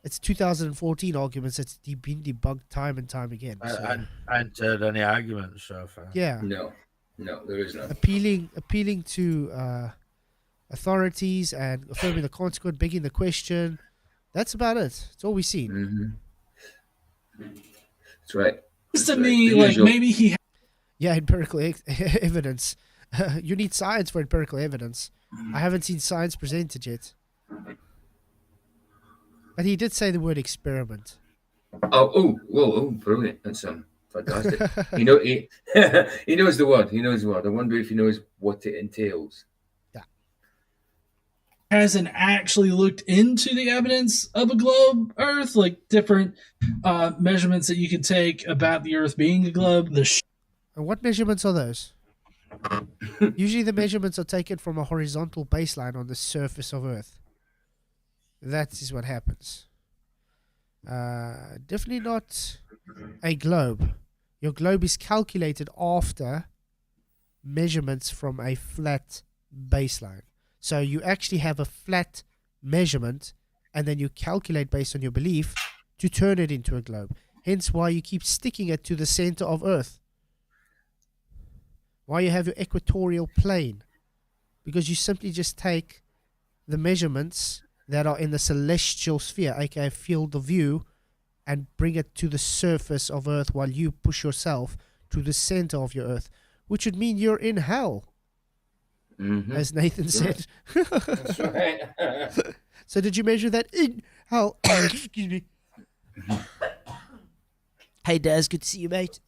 It's 2014 arguments. It's been debunked time and time again. So. I haven't heard any arguments so far. Yeah. No, there is none. Appealing to authorities and affirming the consequence, begging the question. That's about it. That's all we've seen. That's right. To me, like maybe he. Yeah, empirical evidence. You need science for empirical evidence. I haven't seen science presented yet. But he did say the word experiment. Oh, brilliant! That's fantastic. he knows the word. He knows the word. I wonder if he knows what it entails. Yeah. Hasn't actually looked into the evidence of a globe Earth, like different measurements that you could take about the Earth being a globe. And what measurements are those? Usually the measurements are taken from a horizontal baseline on the surface of Earth. That is what happens. Definitely not a globe. Your globe is calculated after measurements from a flat baseline. So you actually have a flat measurement and then you calculate based on your belief to turn it into a globe. Hence why you keep sticking it to the center of Earth. Why you have your equatorial plane. Because you simply just take the measurements that are in the celestial sphere, aka field of view, and bring it to the surface of Earth while you push yourself to the center of your Earth, which would mean you're in hell, as Nathan said. That's right. So did you measure that in hell? Excuse me. Hey, Daz, good to see you, mate.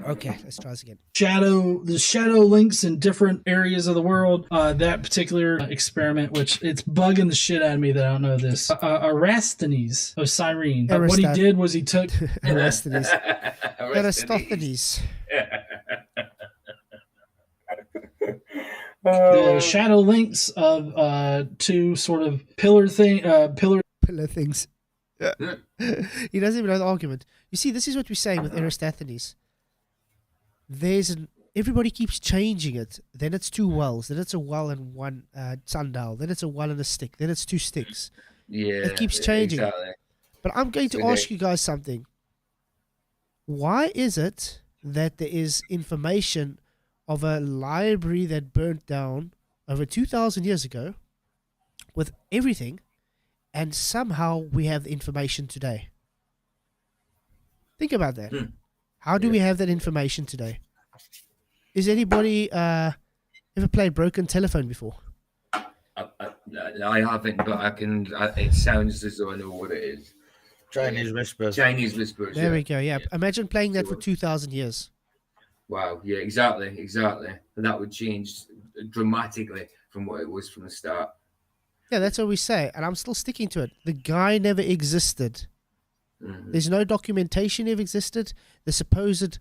Okay, let's try this again. The shadow links in different areas of the world. That particular experiment, which it's bugging the shit out of me that I don't know this. Aristophanes of Cyrene. What he did was he took Aristophanes. the shadow links of two sort of pillar things. He doesn't even know the argument. You see, this is what we're saying with Aristophanes. Everybody keeps changing it. Then it's two wells. Then it's a well and one sundial. Then it's a well and a stick. Then it's two sticks. Yeah, it keeps changing. Exactly. But I'm going to ask you guys something. Why is it that there is information of a library that burnt down over 2,000 years ago with everything, and somehow we have the information today? Think about that. How do we have that information today? Is anybody ever played Broken Telephone before? I haven't, but I can. It sounds as though I know what it is. Chinese whispers. There we go. Yeah. Imagine playing that for 2,000 years. Wow. Yeah. Exactly. And that would change dramatically from what it was from the start. Yeah, that's what we say, and I'm still sticking to it. The guy never existed. There's no documentation ever existed. The supposed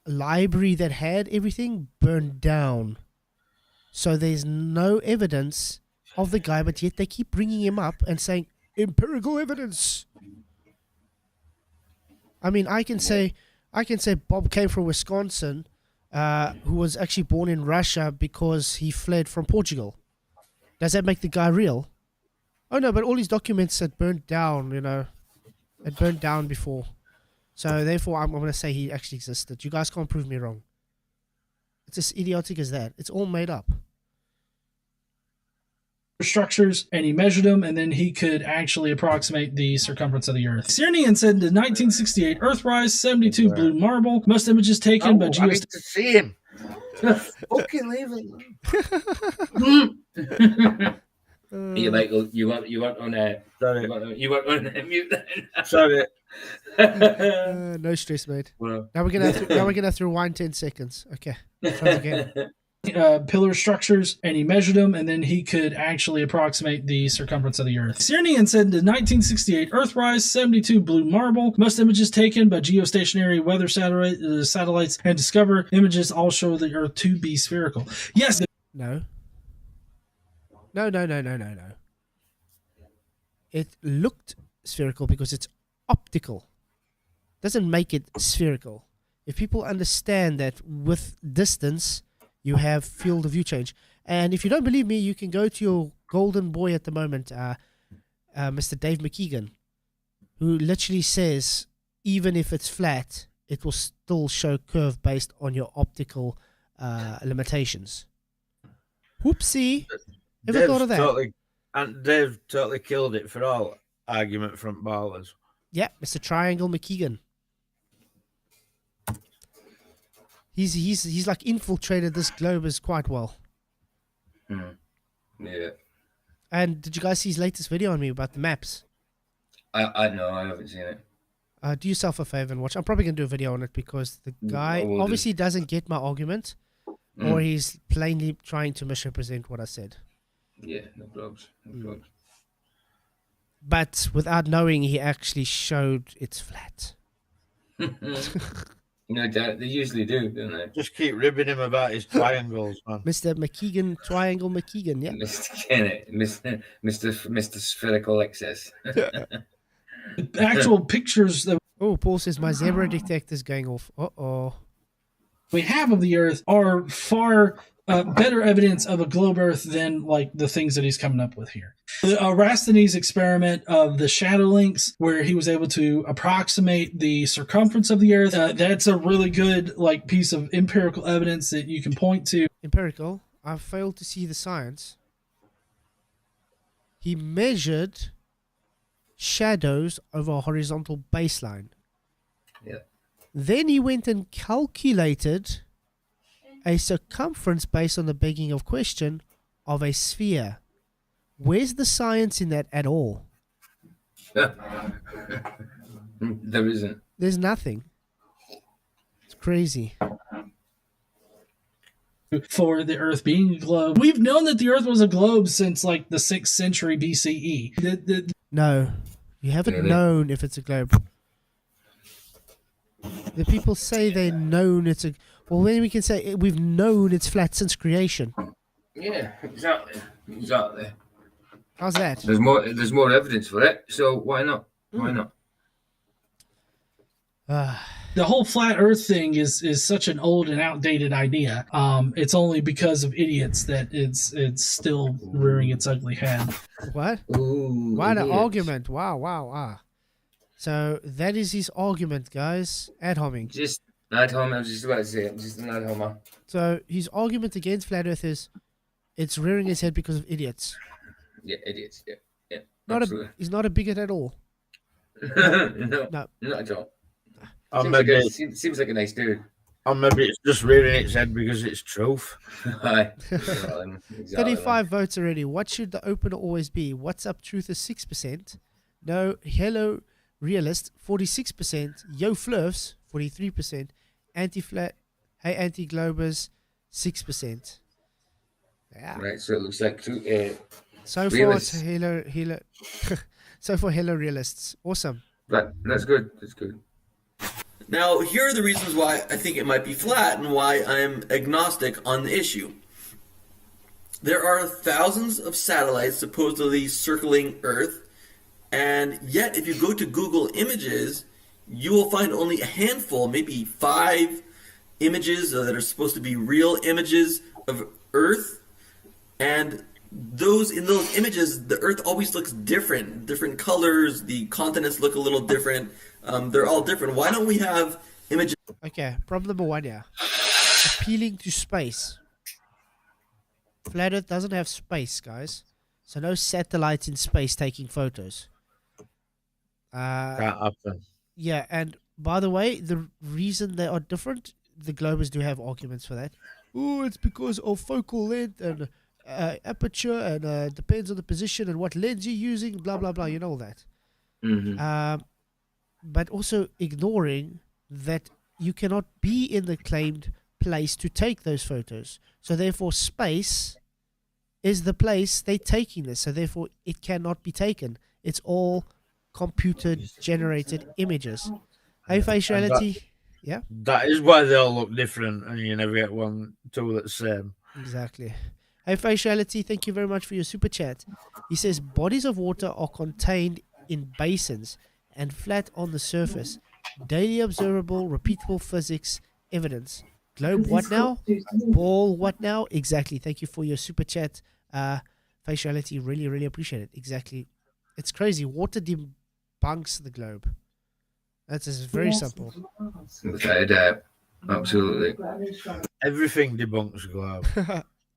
library that had everything burned down. So there's no evidence of the guy, but yet they keep bringing him up and saying, empirical evidence. I mean, I can say Bob came from Wisconsin, who was actually born in Russia because he fled from Portugal. Does that make the guy real? Oh, no, but all his documents had burnt down, It burned down before. So therefore, I'm going to say he actually existed. You guys can't prove me wrong. It's as idiotic as that. It's all made up. structures, and he measured them, and then he could actually approximate the circumference of the Earth. Cernian said in 1968, Earthrise, 72 blue marble. Most images taken by I need to see him. Fucking leave it. You want on Sorry. you want on mute then. Sorry. No stress, mate. Well, Now we're gonna have to rewind 10 seconds. Okay. Try again. Pillar structures, and he measured them, and then he could actually approximate the circumference of the Earth. Cernian said in 1968, Earthrise, 72 blue marble. Most images taken by geostationary weather satellites and Discover images all show the Earth to be spherical. Yes. No. It looked spherical because it's optical. Doesn't make it spherical. If people understand that with distance, you have field of view change. And if you don't believe me, you can go to your golden boy at the moment, Mr. Dave McKeegan, who literally says, even if it's flat, it will still show curve based on your optical limitations. Whoopsie. Never thought of that. Dave totally killed it for all argument front ballers. Yeah, Mr. Triangle McKeegan. He's like infiltrated this globe quite well. Yeah. And did you guys see his latest video on me about the maps? I know, I haven't seen it. Do yourself a favor and watch. I'm probably gonna do a video on it because the guy obviously doesn't get my argument, or he's plainly trying to misrepresent what I said. Yeah, no problems. But without knowing, he actually showed it's flat. No doubt, they usually do, don't they? Just keep ribbing him about his triangles, man. Mr. McKeegan, Triangle McKeegan, yeah. Mr. Kennett, Mr. Spherical Excess. Actual pictures that Paul says my zebra detector's going off. we have of the Earth are far better evidence of a globe Earth than like the things that he's coming up with here. The Rasthenes experiment of the shadow links, where he was able to approximate the circumference of the Earth, that's a really good like piece of empirical evidence that you can point to. Empirical? I failed to see the science. He measured shadows over a horizontal baseline. Yeah. Then he went and calculated a circumference based on the begging of question of a sphere. Where's the science in that at all? There isn't. There's nothing. It's crazy. For the Earth being a globe. We've known that the Earth was a globe since like the 6th century BCE. No, you haven't known if it's a globe. The people say they've known it's a... Well, then we can say we've known it's flat since creation. Yeah, exactly. How's that? There's more evidence for it, so why not? Why not? The whole flat Earth thing is such an old and outdated idea. It's only because of idiots that it's still rearing its ugly head. What? Ooh, What an idiots. argument! Wow. So that is his argument, guys. Ad homing. Just ad hom. I was just about to say it. Just an ad homer. So his argument against flat Earth is it's rearing its head because of idiots. Yeah, idiots. Yeah. He's not a bigot at all. No, not at all. Seems like a nice dude. Or maybe it's just rearing its head because it's truth. Aye. Exactly. 35 votes already. What should the opener always be? What's up? Truth is 6%. No. Hello, realist 46%. Yo, flurfs 43%. Anti-flat. Hey, anti-globers 6%. Yeah. Right. So it looks like So realists. far, hello. So far, hello, realists. Awesome. But that's good. That's good. Now, here are the reasons why I think it might be flat and why I'm agnostic on the issue. There are thousands of satellites supposedly circling Earth, and yet if you go to Google Images, you will find only a handful, maybe 5 images that are supposed to be real images of Earth, and in those images, the Earth always looks different colors, the continents look a little different. They're all different. Why don't we have images? Okay, problem number 1 here. Appealing to space. Flat Earth doesn't have space, guys. So no satellites in space taking photos. Can't happen. Yeah, and by the way, the reason they are different, the Globers do have arguments for that. Oh, it's because of focal length and aperture, and depends on the position and what lens you're using, blah, blah, blah, you know all that. Mm-hmm. But also ignoring that you cannot be in the claimed place to take those photos. So therefore, space is the place they're taking this. So therefore, it cannot be taken. It's all computer-generated images. Hey, faciality. Yeah. That is why they all look different, and you never get one tool that's the same. Exactly. Hey, faciality. Thank you very much for your super chat. He says bodies of water are contained in basins and flat on the surface. Daily observable, repeatable physics evidence. Globe what now? Ball what now? Exactly. Thank you for your super chat. Faciality, really, really appreciate it. Exactly. It's crazy. Water debunks the globe. That's very simple. Without a doubt. Absolutely. Everything debunks globe.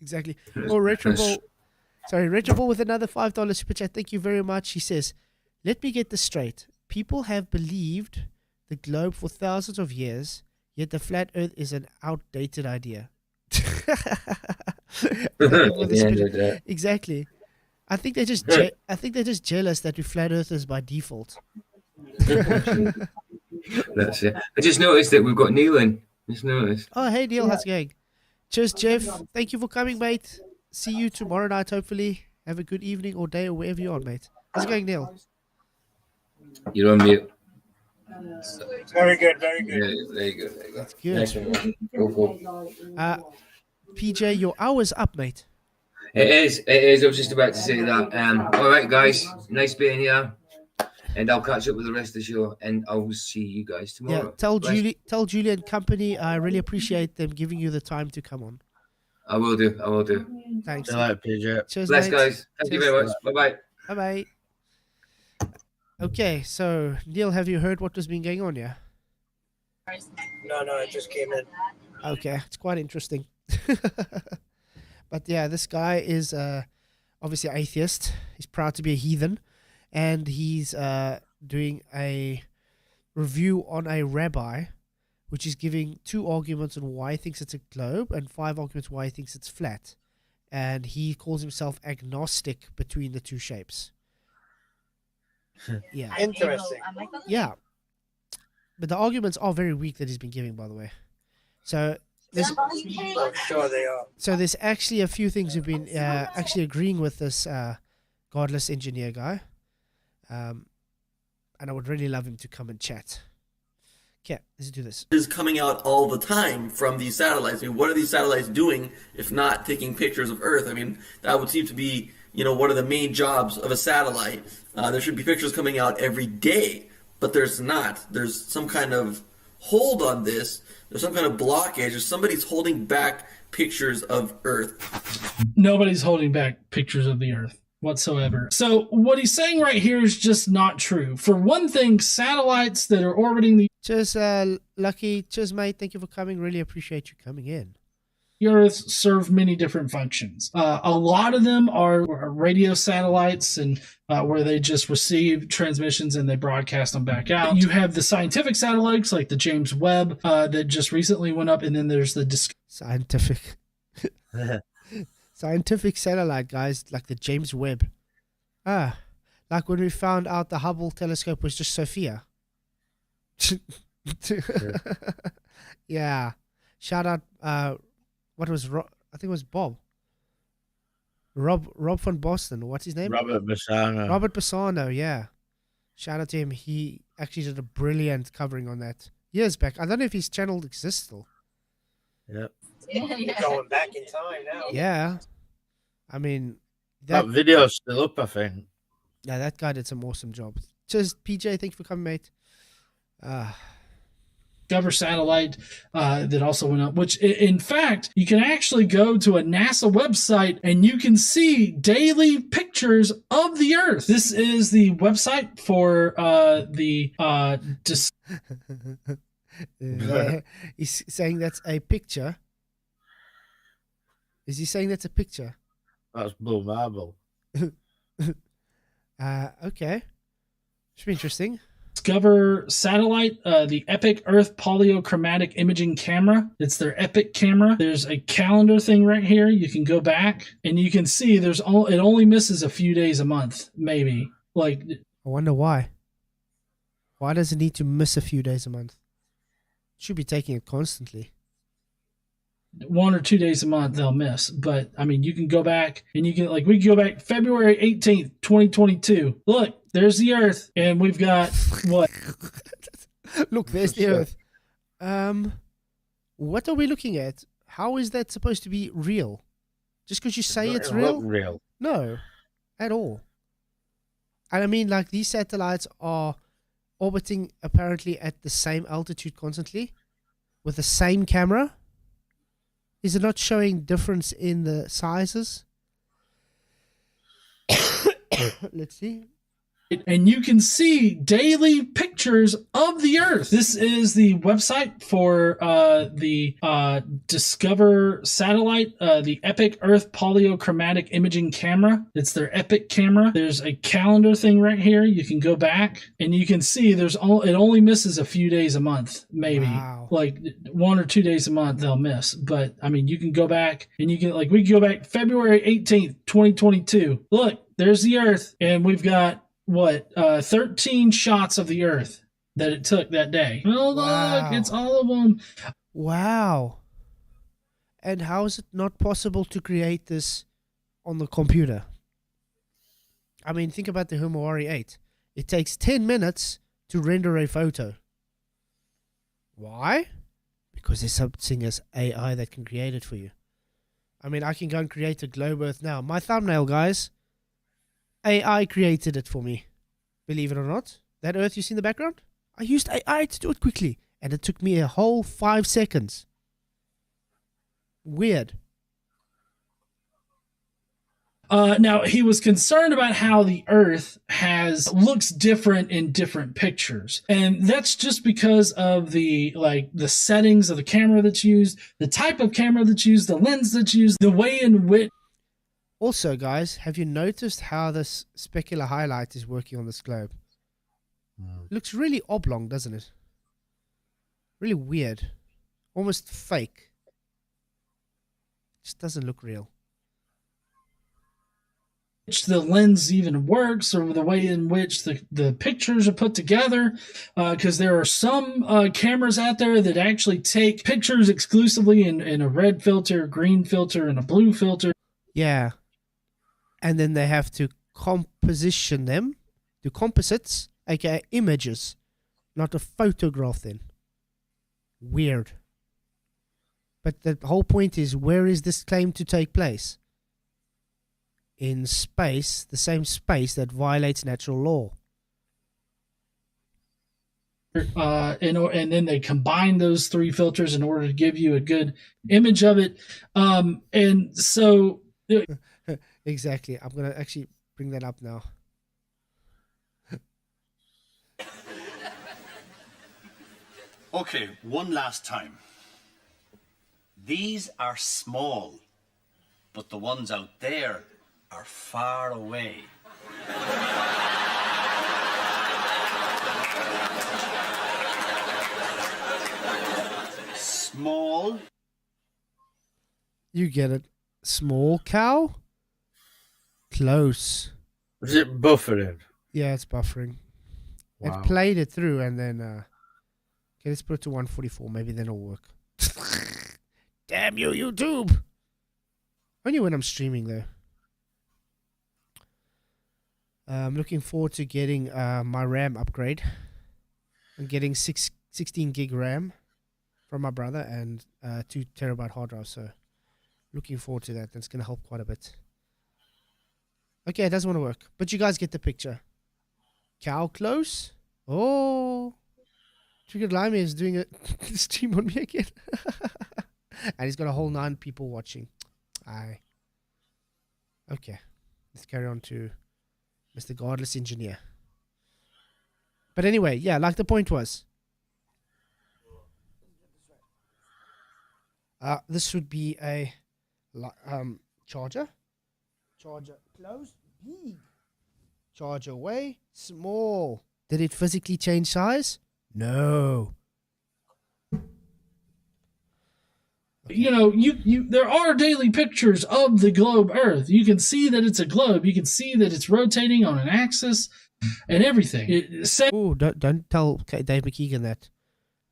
Exactly. Oh, Retroball with another $5 super chat. Thank you very much. He says, let me get this straight. People have believed the globe for thousands of years, yet the flat earth is an outdated idea. Exactly. I think they're just jealous that we're flat earthers by default. That's it. I just noticed that we've got Neil in. Just noticed. Oh, hey Neil, how's it going? Cheers, Jeff. Thank you for coming, mate. See you tomorrow night, hopefully. Have a good evening or day or wherever you're on, mate. How's it going, Neil? You're on mute. Very good, very good. Yeah, very good. Very good. That's good. Nice one. Cool. PJ, your hour's up, mate. It is. I was just about to say that. All right, guys. Nice being here. And I'll catch up with the rest of the show, and I will see you guys tomorrow. Yeah, tell Julie and company. I really appreciate them giving you the time to come on. I will do. Thanks. All right, PJ. Cheers, bless, mate. guys. Thank you very much. Bye-bye. Bye-bye. Okay, so Neil, have you heard what has been going on here? No, I just came in. Okay, it's quite interesting. But yeah, this guy is obviously an atheist. He's proud to be a heathen. And he's doing a review on a rabbi, which is giving 2 arguments on why he thinks it's a globe and 5 arguments why he thinks it's flat. And he calls himself agnostic between the 2 shapes. Yeah. Interesting. Yeah. But the arguments are very weak that he's been giving, by the way. So I'm sure they are. So there's actually a few things we've been actually agreeing with this godless engineer guy. And I would really love him to come and chat. Okay, let's do this. Is coming out all the time from these satellites. I mean, what are these satellites doing if not taking pictures of Earth? I mean, that would seem to be, one of the main jobs of a satellite. There should be pictures coming out every day, but there's not. There's some kind of hold on this. There's some kind of blockage. Or somebody's holding back pictures of Earth. Nobody's holding back pictures of the Earth whatsoever. So what he's saying right here is just not true. For one thing, satellites that are orbiting the Cheers, Lucky. Cheers, mate. Thank you for coming. Really appreciate you coming in. Earth serve many different functions. A lot of them are radio satellites, and where they just receive transmissions and they broadcast them back out. You have the scientific satellites like the James Webb that just recently went up, and then there's the scientific satellite, guys, like the James Webb. Like when we found out the Hubble telescope was just Sophia. Yeah. Shout out, I think it was Bob. Rob from Boston. What's his name? Robert Bassano, yeah. Shout out to him. He actually did a brilliant covering on that years back. I don't know if his channel exists still. Yep. Going back in time now. Yeah. I mean, that video's still up, I think. Yeah, that guy did some awesome job. Cheers, PJ. Thank you for coming, mate. Discover satellite that also went up, which in fact, you can actually go to a NASA website and you can see daily pictures of the Earth. This is the website for He's saying that's a picture. Is he saying that's a picture? That's Blue Marble. Okay. Should be interesting. Discover satellite, the Epic Earth Polychromatic Imaging Camera. It's their Epic camera. There's a calendar thing right here. You can go back and you can see it only misses a few days a month, maybe. Like, I wonder why. Why does it need to miss a few days a month? Should be taking it constantly. 1 or 2 days a month they'll miss. But I mean, you can go back and you can, like, we can go back February 18th, 2022. Look, there's the Earth, and we've got what? Look, there's the Earth. What are we looking at? How is that supposed to be real? Just because you say it's real? Real? No, at all. And I mean, like, these satellites are orbiting apparently at the same altitude constantly with the same camera. Is it not showing difference in the sizes? Let's see. And you can see daily pictures of the Earth. This is the website for the Discover satellite, the Epic Earth Polychromatic Imaging Camera. It's their Epic camera. There's a calendar thing right here. You can go back and you can see it only misses a few days a month, maybe. Wow. Like 1 or 2 days a month they'll miss. But I mean, you can go back and you can, like, we can go back February 18th, 2022. Look, there's the Earth, and we've got 13 shots of the Earth that it took that day. Well, wow. Look, it's all of them. Wow. And how is it not possible to create this on the computer? I mean, think about the Himawari 8. It takes 10 minutes to render a photo. Why? Because there's something as AI that can create it for you. I mean, I can go and create a globe Earth now. My thumbnail, guys, AI created it for me. Believe it or not. That Earth you see in the background? I used AI to do it quickly. And it took me a whole 5 seconds. Weird. Now, he was concerned about how the Earth looks different in different pictures. And that's just because of the settings of the camera that's used, the type of camera that's used, the lens that's used, the way in which. Also, guys, have you noticed how this specular highlight is working on this globe? It looks really oblong, doesn't it? Really weird. Almost fake. Just doesn't look real. The lens even works, or the way in which the pictures are put together, because there are some cameras out there that actually take pictures exclusively in a red filter, green filter, and a blue filter. Yeah. And then they have to composition them, do composites, aka images, not a photograph then. Weird. But the whole point is, where is this claim to take place? In space, the same space that violates natural law. And then they combine those three filters in order to give you a good image of it. And so... Exactly. I'm going to actually bring that up now. Okay, one last time. These are small, but the ones out there are far away. Small. You get it. Small cow? Close. Is it buffering? Yeah, it's buffering. Wow. It played it through and then... okay, let's put it to 144. Maybe then it'll work. Damn you, YouTube! Only when I'm streaming, though. I'm looking forward to getting my RAM upgrade. I'm getting 16 gig RAM from my brother and 2 terabyte hard drive. So, looking forward to that. That's going to help quite a bit. Okay, it doesn't want to work. But you guys get the picture. Cow close? Oh. Triggered Limey is doing a stream on me again. And he's got a whole 9 people watching. Aye. Okay. Let's carry on to Mr. Godless Engineer. But anyway, yeah, like the point was. This would be a charger. Charger closed. Big. Charge away. Small. Did it physically change size? No. You know, there are daily pictures of the globe Earth. You can see that it's a globe. You can see that it's rotating on an axis and everything. Oh, don't tell Dave McKeegan that.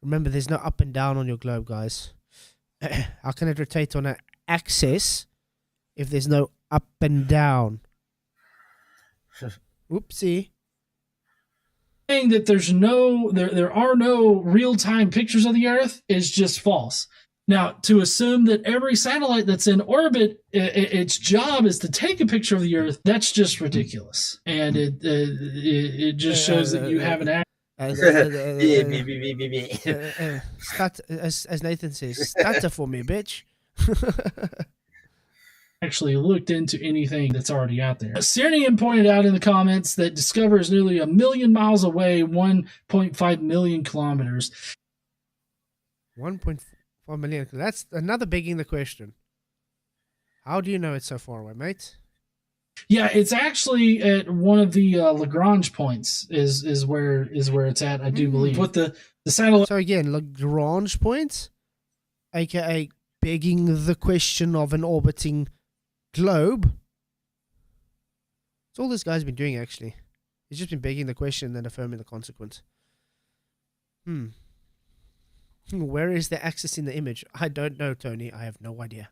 Remember, there's no up and down on your globe, guys. How can it rotate on an axis if there's no up and down? Oopsie. Saying that there are no real-time pictures of the Earth is just false. Now, to assume that every satellite that's in orbit, its job is to take a picture of the Earth, that's just ridiculous. And it just shows that you have an as Nathan says, stutter for me, bitch. Actually looked into anything that's already out there. Cernian pointed out in the comments that Discover is nearly 1 million miles away, 1.5 million kilometers. 1.4 million. That's another begging the question. How do you know it's so far away, mate? Yeah, it's actually at one of the Lagrange points is where it's at, I do believe. With the satellite. So again, Lagrange points, aka begging the question of an orbiting globe. That's all this guy's been doing, actually. He's just been begging the question and then affirming the consequence. Where is the axis in the image? I don't know, Tony. I have no idea.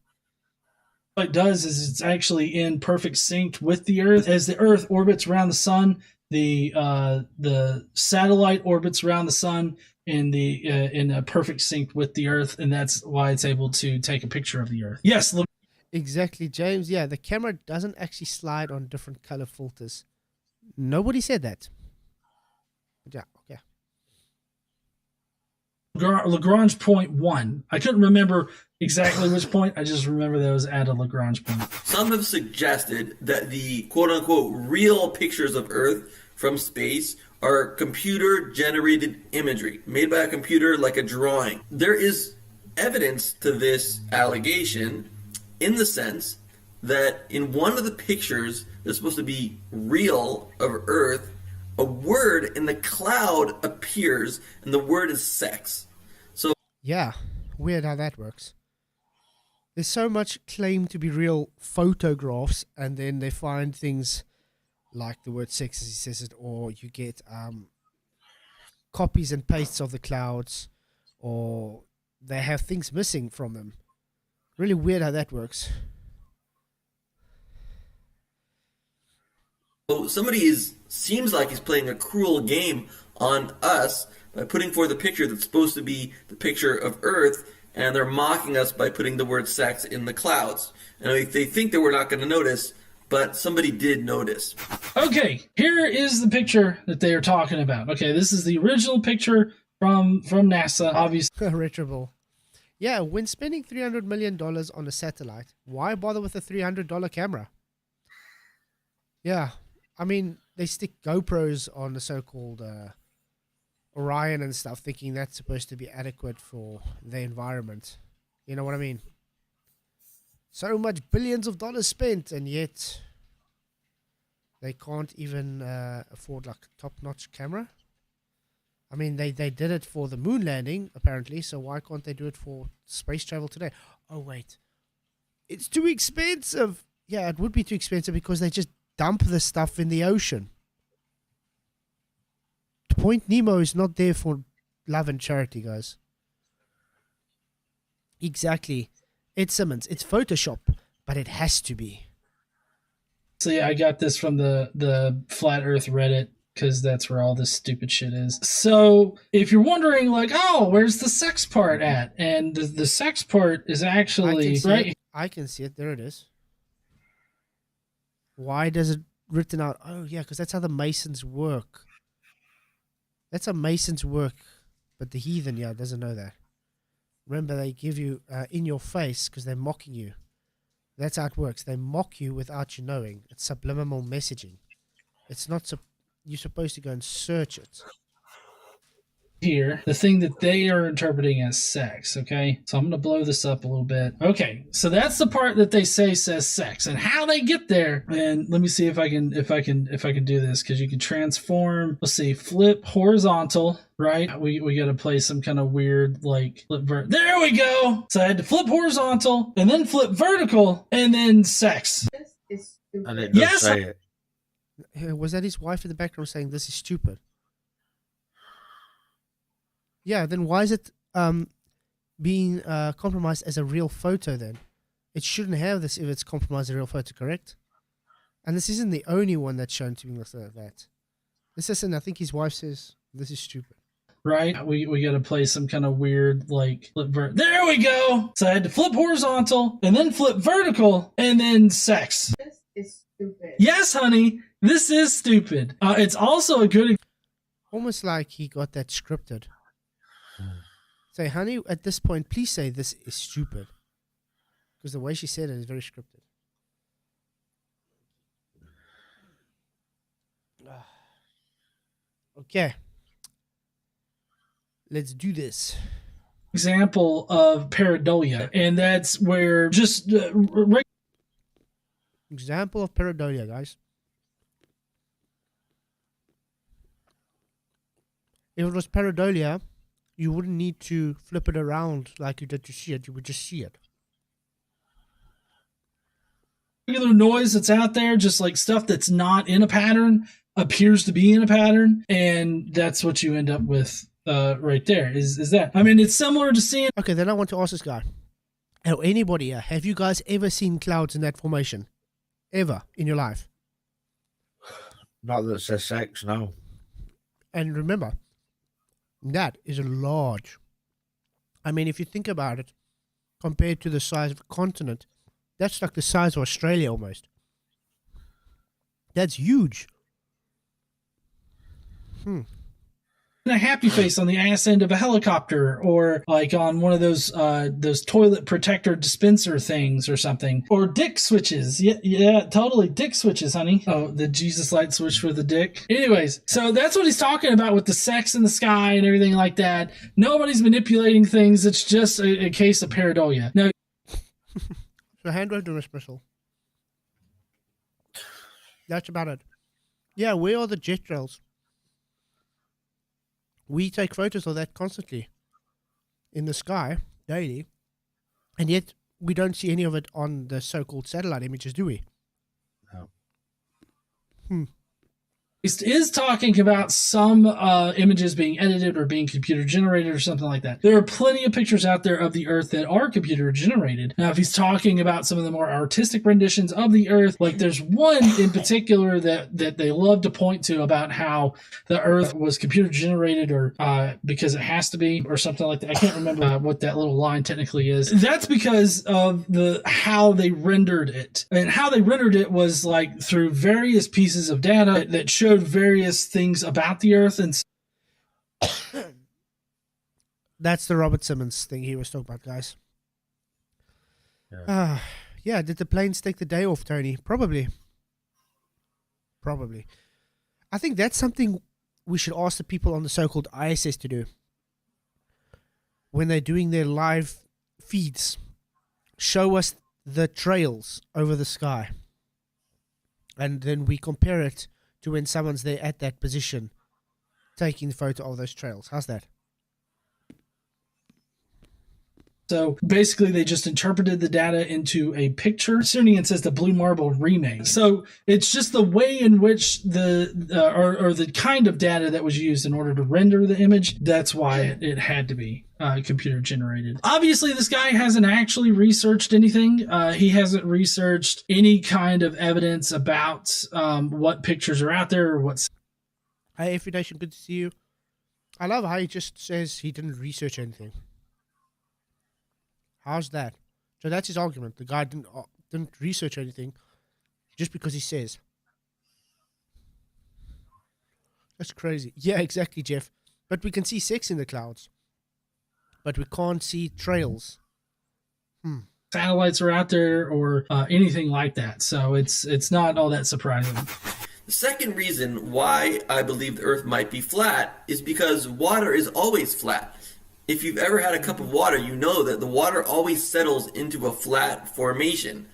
What it does is it's actually in perfect sync with the Earth. As the Earth orbits around the sun, the satellite orbits around the sun in a perfect sync with the Earth, and that's why it's able to take a picture of the Earth. Yes, look. Exactly, James. Yeah, the camera doesn't actually slide on different color filters. Nobody said that. Yeah, okay. Lagrange point 1. I couldn't remember exactly which point. I just remember that it was at a Lagrange point. Some have suggested that the quote-unquote real pictures of Earth from space are computer-generated imagery, made by a computer like a drawing. There is evidence to this allegation in the sense that in one of the pictures that's supposed to be real of Earth, a word in the cloud appears, and the word is sex. So yeah, weird how that works. There's so much claim to be real photographs, and then they find things like the word sex, as he says it, or you get copies and pastes of the clouds, or they have things missing from them. Really weird how that works. So somebody seems like he's playing a cruel game on us by putting forth a picture that's supposed to be the picture of Earth, and they're mocking us by putting the word sex in the clouds. And they think that we're not going to notice, but somebody did notice. Okay, here is the picture that they are talking about. Okay, this is the original picture from NASA, obviously. Retrieval. Yeah, when spending $300 million on a satellite, why bother with a $300 camera? Yeah, I mean, they stick GoPros on the so-called Orion and stuff, thinking that's supposed to be adequate for the environment. You know what I mean? So much billions of dollars spent, and yet they can't even afford like a top-notch camera. I mean, they did it for the moon landing, apparently, so why can't they do it for space travel today? Oh, wait. It's too expensive. Yeah, it would be too expensive because they just dump the stuff in the ocean. Point Nemo is not there for love and charity, guys. Exactly. It's Simmons. It's Photoshop, but it has to be. So yeah, I got this from the Flat Earth Reddit, because that's where all this stupid shit is. So if you're wondering, like, oh, where's the sex part at? And the sex part is actually right. I can see it. There it is. Why does it written out? Oh, yeah, because that's how the Masons work. That's how Masons work. But the heathen, yeah, doesn't know that. Remember, they give you in your face because they're mocking you. That's how it works. They mock you without you knowing. It's subliminal messaging. It's not... you're supposed to go and search it. here, the thing that they are interpreting as sex. Okay, so I'm going to blow this up a little bit. Okay, so that's the part that they say says sex, and how they get there. And let me see if I can do this, because you can transform. Let's see, flip horizontal. Right, we got to play some kind of weird like flip there we go. So I had to flip horizontal and then flip vertical and then sex. This is stupid. And it does say it. Was that his wife in the background saying this is stupid? Yeah, then why is it being compromised as a real photo then? It shouldn't have this if it's compromised as a real photo, correct? And this isn't the only one that's shown to be like that. This isn't, I think his wife says, this is stupid. Right, we got to play some kind of weird like flip there we go. So I had to flip horizontal and then flip vertical and then sex. This is stupid. Yes, honey, this is stupid. It's also a good... Almost like he got that scripted. Say, honey, at this point, please say this is stupid. Because the way she said it is very scripted. Okay. Let's do this. Example of pareidolia, and that's where just... Example of pareidolia, guys. If it was pareidolia, you wouldn't need to flip it around like you did to see it. You would just see it. Regular noise that's out there, just like stuff that's not in a pattern, appears to be in a pattern, and that's what you end up with right there. Is that? I mean, it's similar to seeing... Okay, then I want to ask this guy. Oh, anybody here, have you guys ever seen clouds in that formation? Ever in your life? Not that says sex, no. And remember, that is a large. I mean, if you think about it, compared to the size of a continent, that's like the size of Australia almost. That's huge. A happy face on the ass end of a helicopter, or like on one of those toilet protector dispenser things or something, or dick switches. Yeah, totally dick switches, honey. Oh, the Jesus light switch for the dick. Anyways, so that's what he's talking about with the sex in the sky and everything like that. Nobody's manipulating things. It's just a case of pareidolia. Now, so hand wave dismissal. That's about it. Yeah, where are the jet trails? We take photos of that constantly in the sky, daily, and yet we don't see any of it on the so-called satellite images, do we? No. Is talking about some images being edited or being computer generated or something like that. There are plenty of pictures out there of the Earth that are computer generated. Now, if he's talking about some of the more artistic renditions of the Earth, like there's one in particular that they love to point to about how the Earth was computer generated, or because it has to be, or something like that. I can't remember what that little line technically is. That's because of how they rendered it. And how they rendered it was like through various pieces of data that showed various things about the Earth. And that's the Robert Simmons thing he was talking about, guys. Yeah. Did the planes take the day off, Tony? Probably. I think that's something we should ask the people on the so-called ISS to do when they're doing their live feeds. Show us the trails over the sky, and then we compare it to when someone's there at that position taking the photo of those trails. How's that? So basically, they just interpreted the data into a picture. Sunian says the Blue Marble remake. So it's just the way in which or the kind of data that was used in order to render the image. That's why it had to be computer generated. Obviously, this guy hasn't actually researched anything. He hasn't researched any kind of evidence about what pictures are out there or what's. Hey, Effie Nation, good to see you. I love how he just says he didn't research anything. How's that? So that's his argument. The guy didn't research anything just because he says. That's crazy. Yeah, exactly, Jeff. But we can see sex in the clouds. But we can't see trails. Satellites are out there or anything like that. So it's not all that surprising. The second reason why I believe the Earth might be flat is because water is always flat. If you've ever had a cup of water, you know that the water always settles into a flat formation.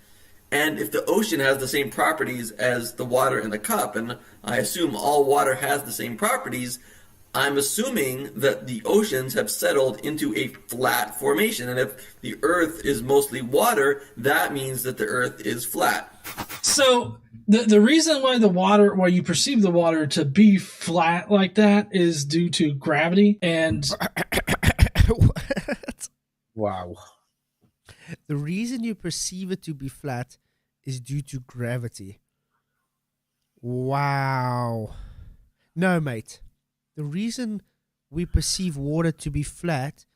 And if the ocean has the same properties as the water in the cup, and I assume all water has the same properties, I'm assuming that the oceans have settled into a flat formation. And if the Earth is mostly water, that means that the Earth is flat. So the reason why you perceive the water to be flat like that is due to gravity and What? Wow. The reason you perceive it to be flat is due to gravity. Wow. No, mate. The reason we perceive water to be flat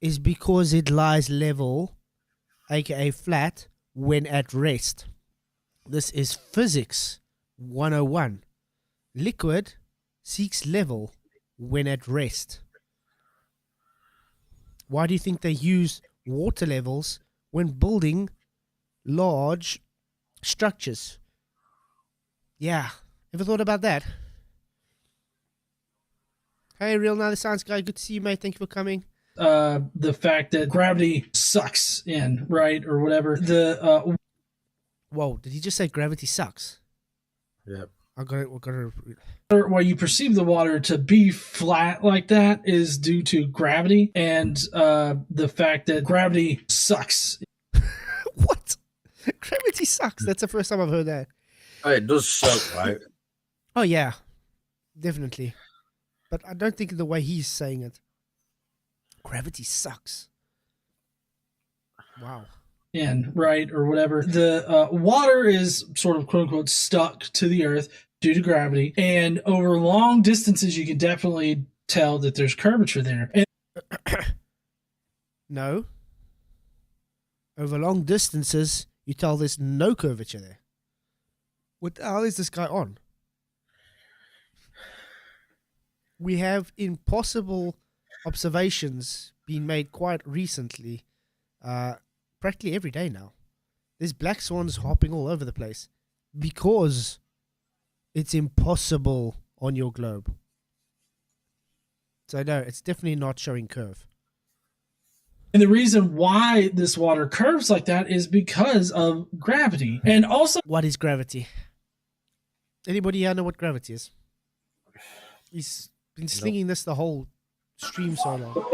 is because it lies level, aka flat, when at rest. This is physics 101. Liquid seeks level when at rest. Why do you think they use water levels when building large structures? Yeah. Ever thought about that? Hey, Real Now the Science Guy. Good to see you, mate. Thank you for coming. The fact that gravity sucks in, right? Or whatever. Whoa, did he just say gravity sucks? Yep. We're gonna why you perceive the water to be flat like that is due to gravity and the fact that gravity sucks. What? Gravity sucks. That's the first time I've heard that. Oh, it does suck, right? Oh, yeah. Definitely. But I don't think the way he's saying it. Gravity sucks. Wow. In, right, or whatever. The water is sort of quote unquote stuck to the earth due to gravity, and over long distances you can definitely tell that there's curvature there. And no. Over long distances you tell there's no curvature there. What the hell is this guy on? We have impossible observations being made quite recently, practically every day now. There's black swans hopping all over the place because it's impossible on your globe. So no, it's definitely not showing curve. the reason why this water curves like that is because of gravity. And also, what is gravity? Anybody here know what gravity is? He's been slinging this the whole stream so long. The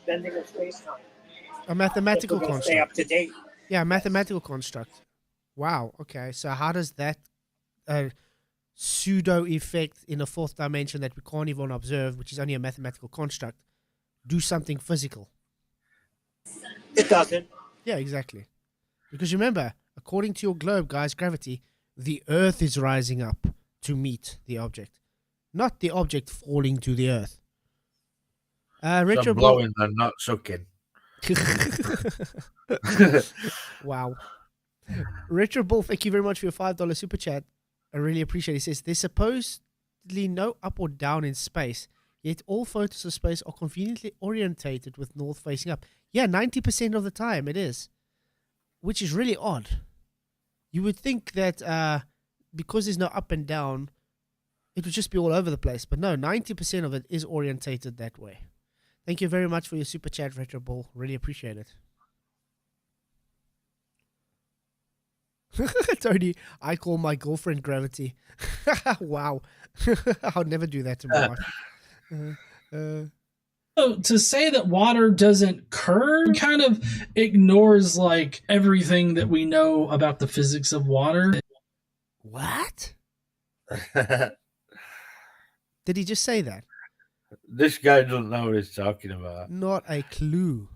bending of space-time. A mathematical If we're gonna construct. stay up to date. Yeah, a mathematical construct. Wow. Okay. So how does that pseudo effect in a fourth dimension that we can't even observe, which is only a mathematical construct, do something physical? It doesn't. Yeah, exactly. Because remember, according to your globe, guys, gravity, the Earth is rising up to meet the object, not the object falling to the Earth. Some blowing and not sucking. Wow. Retro Bull, thank you very much for your $5 super chat. I really appreciate it. He says, there's supposedly no up or down in space, yet all photos of space are conveniently orientated with north facing up. Yeah, 90% of the time it is, which is really odd. You would think that because there's no up and down, it would just be all over the place. But no, 90% of it is orientated that way. Thank you very much for your super chat, Retro Bull. Really appreciate it. Tony, I call my girlfriend Gravity. Wow. I'll never do that to my wife. So to say that water doesn't curve kind of ignores like everything that we know about the physics of water. What? Did he just say that? This guy doesn't know what he's talking about. Not a clue.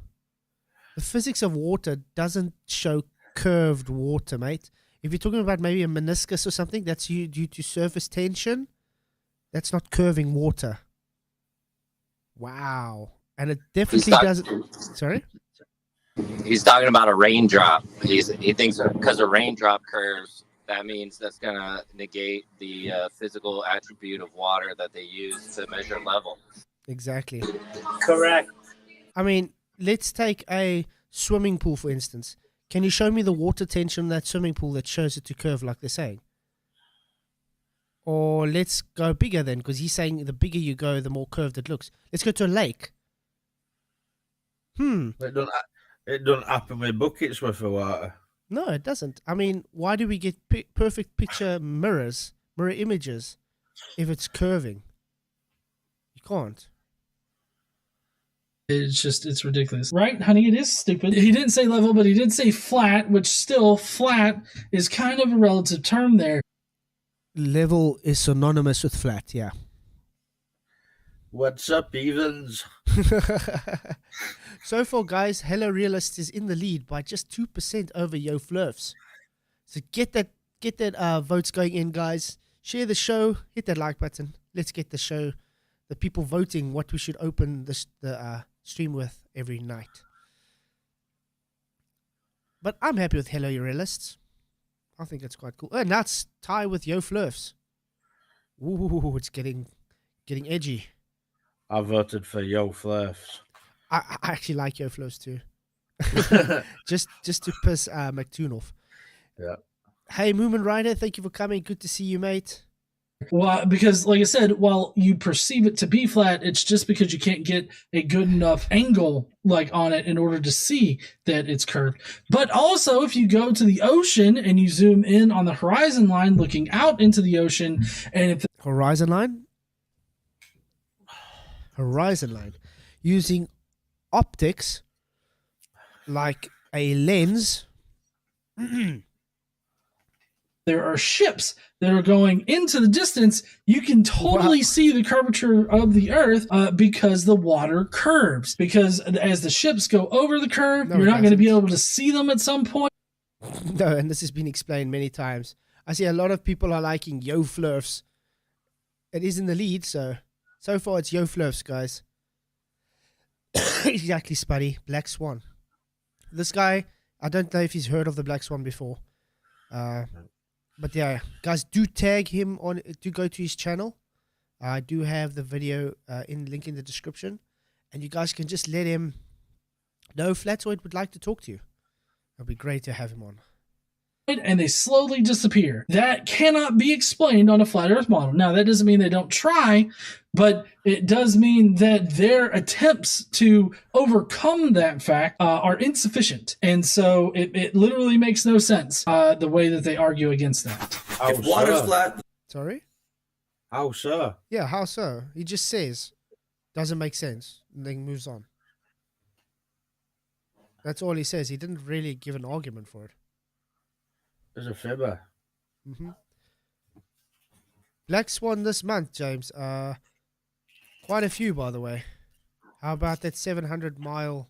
The physics of water doesn't show curved water, mate. If you're talking about maybe a meniscus or something, that's due to surface tension. That's not curving water. Wow. And it definitely doesn't... Sorry? He's talking about a raindrop. He thinks because a raindrop curves, that means that's going to negate the physical attribute of water that they use to measure level. Exactly. Correct. I mean, let's take a swimming pool, for instance. Can you show me the water tension in that swimming pool that shows it to curve like they're saying? Or let's go bigger then, because he's saying the bigger you go, the more curved it looks. Let's go to a lake. It don't happen with buckets worth of water. No, it doesn't. I mean, why do we get perfect picture mirror images if it's curving? You can't. It's ridiculous. Right, honey? It is stupid. He didn't say level, but he did say flat, which still, flat is kind of a relative term there. Level is synonymous with flat, yeah. What's up, Evans? So far, guys, Hello Realist is in the lead by just 2% over Yo Flurfs. So get that votes going in, guys. Share the show. Hit that like button. Let's get the show, the people voting what we should open the stream with every night. But I'm happy with Hello Realists. I think it's quite cool. Now it's tie with Yo Flurfs. Ooh, it's getting edgy. I voted for Yo Flurfs. I actually like Yo Flurfs too. just to piss McToon off. Yeah. Hey, Moomin Rider, thank you for coming. Good to see you, mate. Well, because like I said, while you perceive it to be flat, it's just because you can't get a good enough angle like on it in order to see that it's curved. But also, if you go to the ocean and you zoom in on the horizon line, looking out into the ocean, and if horizon line, using optics like a lens. There are ships that are going into the distance, you can totally see the curvature of the Earth because the water curves. Because as the ships go over the curve, you're not going to be able to see them at some point. No, and this has been explained many times. I see a lot of people are liking Yo Flurfs. It is in the lead, so far it's Yo Flurfs, guys. Exactly, Spuddy. Black Swan. This guy, I don't know if he's heard of the Black Swan before. But yeah, guys, do tag him on. Do go to his channel. I do have the video link in the description, and you guys can just let him know Flatzoid would like to talk to you. It'd be great to have him on. And they slowly disappear. That cannot be explained on a flat Earth model. Now, that doesn't mean they don't try, but it does mean that their attempts to overcome that fact are insufficient. And so it literally makes no sense the way that they argue against that. If water's flat... Sorry? How so? Yeah, how so? He just says, doesn't make sense, and then moves on. That's all he says. He didn't really give an argument for it. There's a fibber. Black Swan this month, James. Quite a few, by the way. How about that 700-mile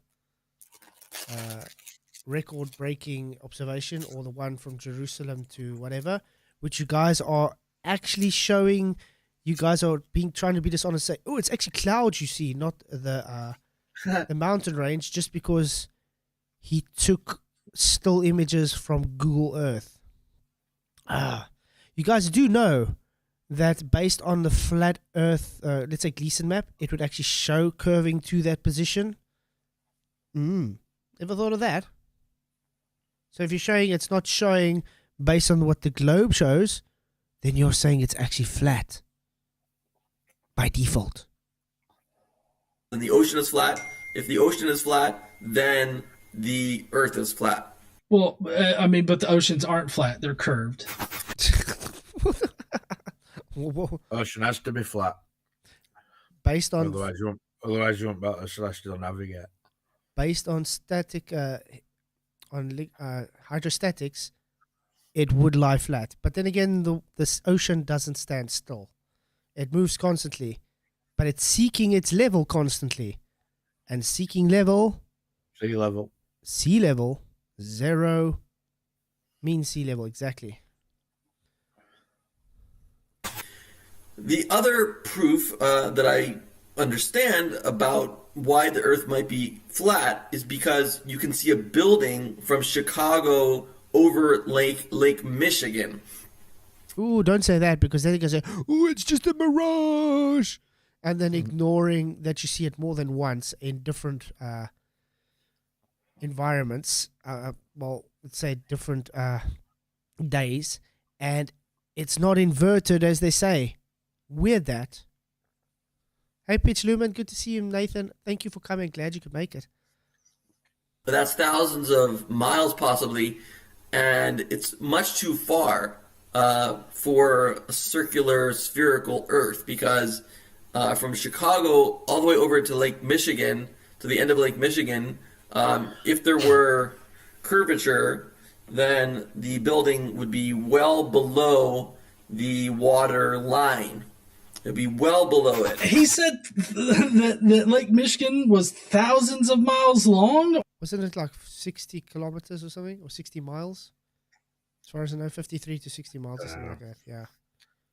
record-breaking observation, or the one from Jerusalem to whatever, which you guys are actually showing. You guys are trying to be dishonest, say, oh, it's actually clouds you see, not the the mountain range, just because he took still images from Google Earth. You guys do know that based on the flat Earth, let's say Gleason map, it would actually show curving to that position. Ever thought of that? So if you're showing it's not showing based on what the globe shows, then you're saying it's actually flat by default. And the ocean is flat. If the ocean is flat, then the Earth is flat. Well, I mean, but the oceans aren't flat. They're curved. Ocean has to be flat. Based on... Otherwise you won't be able to celestial navigate. Based on static... hydrostatics, it would lie flat. But then again, this ocean doesn't stand still. It moves constantly. But it's seeking its level constantly. And seeking level... Sea level. Sea level... 0 means sea level, exactly. The other proof that I understand about why the Earth might be flat is because you can see a building from Chicago over Lake Michigan. Ooh, don't say that, because then you can say, oh, it's just a mirage. And then ignoring that you see it more than once in different environments, well, let's say different days, and it's not inverted as they say. Weird that. Hey, Pitch Lumen, good to see you, Nathan. Thank you for coming. Glad you could make it. But that's thousands of miles possibly, and it's much too far for a circular spherical Earth, because from Chicago all the way over to Lake Michigan, to the end of Lake Michigan, if there were curvature, then the building would be well below the water line. It'd be well below it. He said that Lake Michigan was thousands of miles long. Wasn't it like 60 kilometers or something? Or 60 miles? As far as I know, 53 to 60 miles or something like that. Yeah.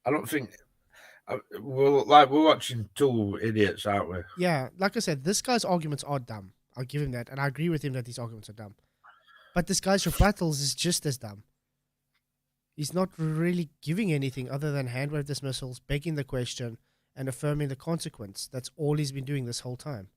I don't think... we're watching two idiots, aren't we? Yeah. Like I said, this guy's arguments are dumb. I'll give him that. And I agree with him that these arguments are dumb. But this guy's rebuttals is just as dumb. He's not really giving anything other than hand wave dismissals, begging the question, and affirming the consequence. That's all he's been doing this whole time.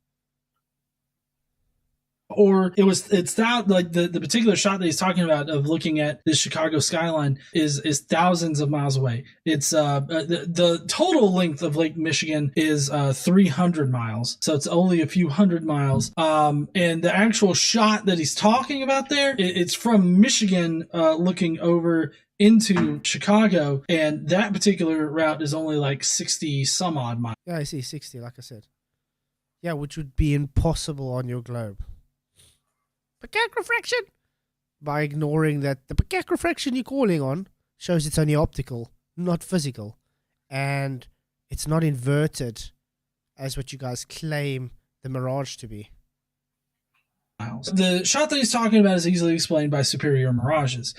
Or it's that, like the particular shot that he's talking about of looking at the Chicago skyline is thousands of miles away. It's the total length of Lake Michigan is 300 miles, so it's only a few hundred miles. And the actual shot that he's talking about there, it's from Michigan looking over into Chicago, and that particular route is only like 60 some odd miles. Yeah, I see 60, like I said. Yeah, which would be impossible on your globe. Macaque refraction, by ignoring that the macaque refraction you're calling on shows it's only optical, not physical, and it's not inverted as what you guys claim the mirage to be. The shot that he's talking about is easily explained by superior mirages.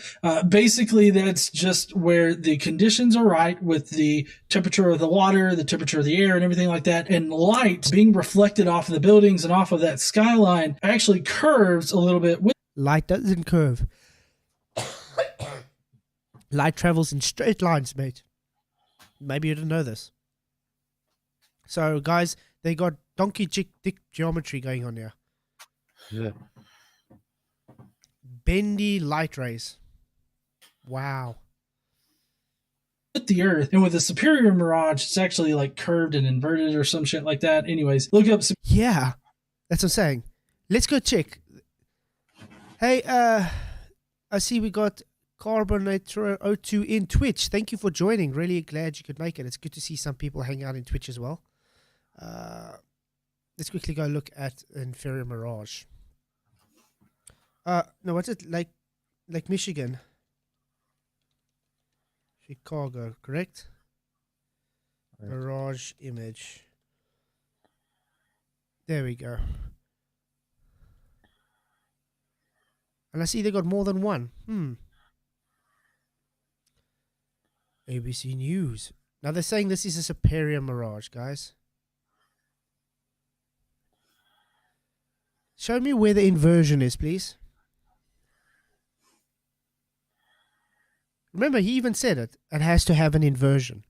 Basically, that's just where the conditions are right with the temperature of the water, the temperature of the air, and everything like that. And light being reflected off of the buildings and off of that skyline actually curves a little bit. Light doesn't curve. Light travels in straight lines, mate. Maybe you didn't know this. So, guys, they got donkey dick geometry going on here. Yeah. Bendy light rays. Wow. With the Earth, and with the superior mirage, it's actually like curved and inverted or some shit like that. Anyways, look up. Yeah, that's what I'm saying. Let's go check. Hey, I see we got Carbonator 02 in Twitch. Thank you for joining. Really glad you could make it. It's good to see some people hang out in Twitch as well. Let's quickly go look at inferior mirage. No, what's it? Like Michigan. Chicago, correct? Right. Mirage image. There we go. And I see they got more than one. ABC News. Now they're saying this is a superior mirage, guys. Show me where the inversion is, please. Remember, he even said it. It has to have an inversion.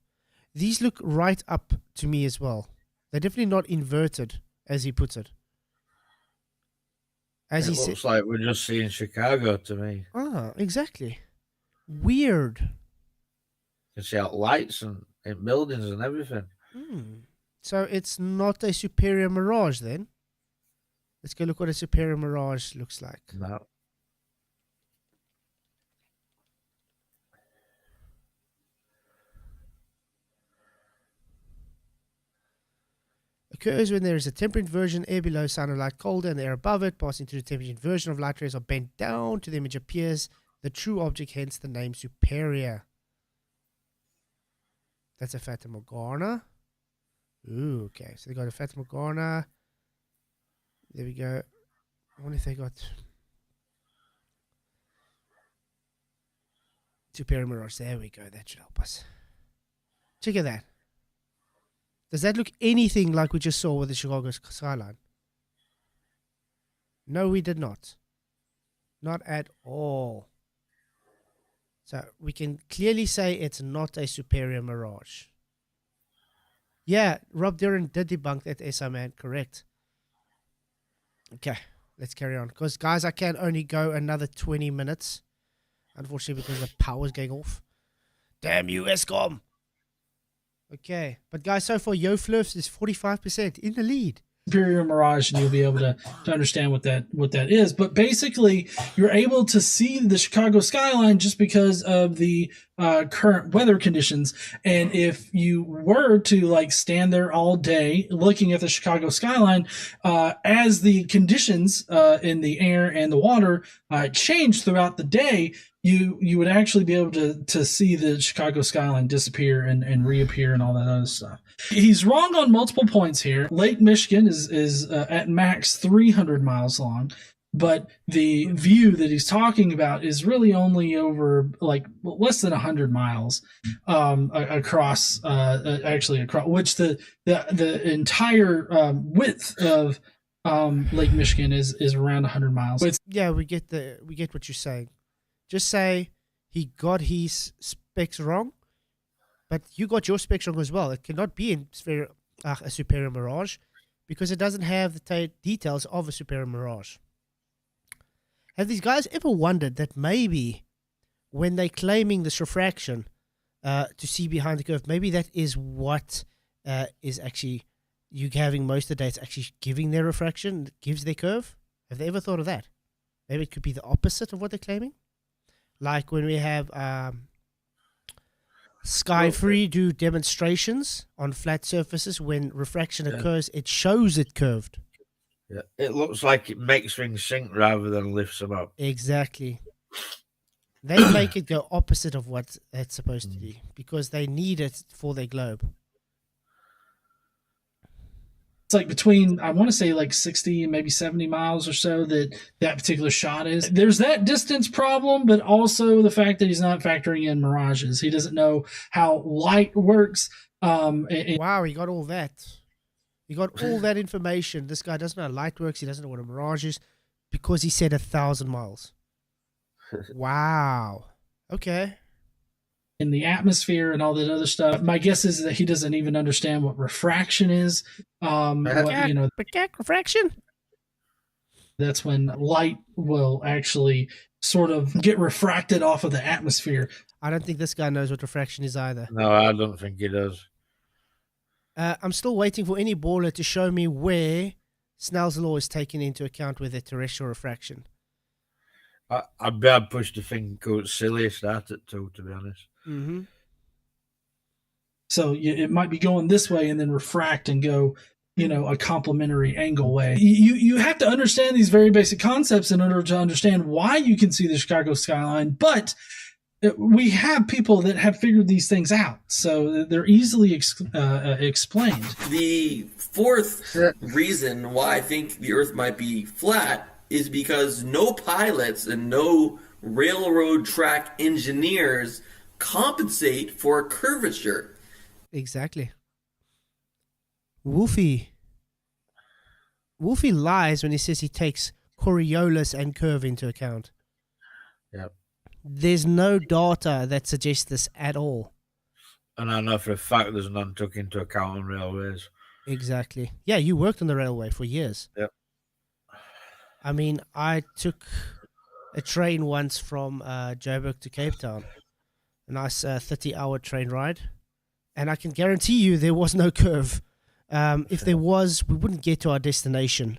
These look right up to me as well. They're definitely not inverted, as he puts it. It looks like we're just seeing Chicago to me. Ah, exactly. Weird. You can see out lights and buildings and everything. So it's not a superior mirage then? Let's go look what a superior mirage looks like. No. Occurs when there is a temperature inversion, air below sound of light colder and the air above it, passing through the temperature inversion of light rays are bent down to the image appears the true object, hence the name superior. That's a Fata Morgana. Ooh, okay. So they got a Fata Morgana. There we go. I wonder if they got superior mirage. There we go. That should help us. Check at that. Does that look anything like we just saw with the Chicago skyline? No, we did not. Not at all. So we can clearly say it's not a superior mirage. Yeah, Rob Duran did debunk that SI man, correct. Okay, let's carry on. Because, guys, I can only go another 20 minutes. Unfortunately, because the power's going off. Damn you, ESCOM. Okay. But guys, so far, Yo Flurfs is 45% in the lead. Superior mirage, and you'll be able to understand what that is. But basically, you're able to see the Chicago skyline just because of the current weather conditions. And if you were to like stand there all day looking at the Chicago skyline, as the conditions in the air and the water change throughout the day, you would actually be able to see the Chicago skyline disappear and reappear and all that other stuff. He's wrong on multiple points here. Lake Michigan is at max 300 miles long, but the view that he's talking about is really only over like less than 100 miles across which the entire width of Lake Michigan is around 100 miles. Yeah, we get what you're saying. Just say he got his specs wrong, but you got your specs wrong as well. It cannot be a superior mirage because it doesn't have the details of a superior mirage. Have these guys ever wondered that maybe when they're claiming this refraction to see behind the curve, maybe that is what is actually you having most of the day, it's actually giving their refraction, that gives their curve? Have they ever thought of that? Maybe it could be the opposite of what they're claiming? Like when we have Skyfree do demonstrations on flat surfaces, when refraction occurs, it shows it curved. Yeah, it looks like it makes things sink rather than lifts them up. Exactly. They make it go opposite of what it's supposed to be because they need it for their globe. It's like between, I want to say like 60 and maybe 70 miles or so that particular shot is. There's that distance problem, but also the fact that he's not factoring in mirages. He doesn't know how light works. Wow, he got all that. He got all that information. This guy doesn't know how light works. He doesn't know what a mirage is because he said 1,000 miles. Wow. Okay. In the atmosphere and all that other stuff. My guess is that he doesn't even understand what refraction is. Refraction? That's when light will actually sort of get refracted off of the atmosphere. I don't think this guy knows what refraction is either. No, I don't think he does. I'm still waiting for any baller to show me where Snell's law is taken into account with the terrestrial refraction. I'd push the thing called silliest at it too, to be honest. Mm-hmm. So it might be going this way and then refract and go, a complementary angle way. You have to understand these very basic concepts in order to understand why you can see the Chicago skyline, but we have people that have figured these things out, so they're easily explained. The fourth reason why I think the Earth might be flat is because no pilots and no railroad track engineers compensate for curvature. Exactly. Wolfie lies when he says he takes Coriolis and curve into account. Yep. There's no data that suggests this at all. And I know for a fact there's none took into account on railways. Exactly. Yeah, you worked on the railway for years. Yep. I mean, I took a train once from Joburg to Cape Town. A nice 30-hour train ride. And I can guarantee you there was no curve. If there was, we wouldn't get to our destination.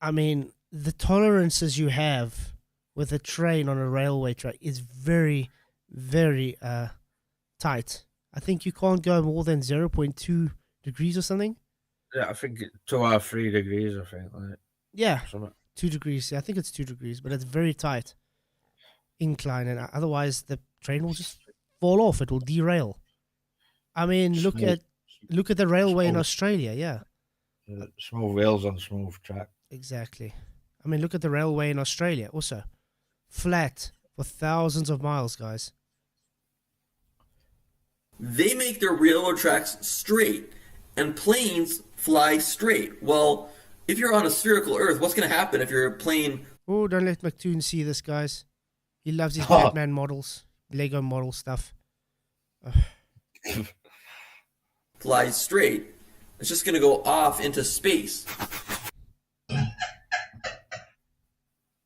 I mean, the tolerances you have with a train on a railway track is very, very tight. I think you can't go more than 0.2 degrees or something. Yeah, I think 2 or 3 degrees, I think. Like, yeah, something. 2 degrees. I think it's 2 degrees, but it's very tight incline, and otherwise the train will just fall off. It will derail. I mean, look at the railway in Australia. Yeah, smooth rails on smooth track. Exactly. I mean, look at the railway in Australia. Also, flat for thousands of miles, guys. They make their railroad tracks straight, and planes fly straight. Well, if you're on a spherical Earth, what's going to happen if your plane... Oh, don't let McToon see this, guys. He loves his Batman models, Lego model stuff. flies straight? It's just going to go off into space.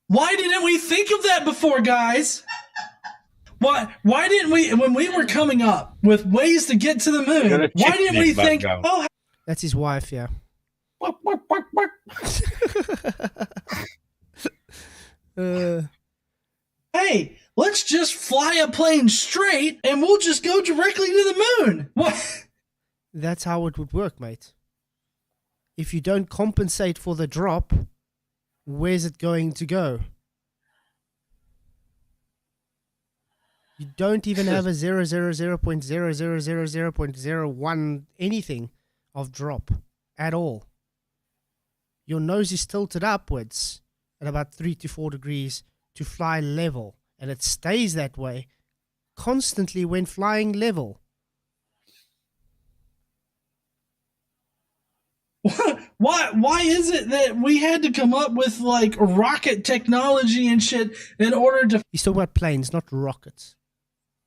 Why didn't we think of that before, guys? Why didn't we, when we were coming up with ways to get to the moon, why didn't we think, oh, that's his wife, yeah. Hey, let's just fly a plane straight and we'll just go directly to the moon. What? That's how it would work, mate. If you don't compensate for the drop, where's it going to go? You don't even have a 0.000.000.01 anything of drop at all. Your nose is tilted upwards at about 3 to 4 degrees to fly level, and it stays that way constantly when flying level. Why is it that we had to come up with like rocket technology and shit in order to... He's talking about planes, not rockets.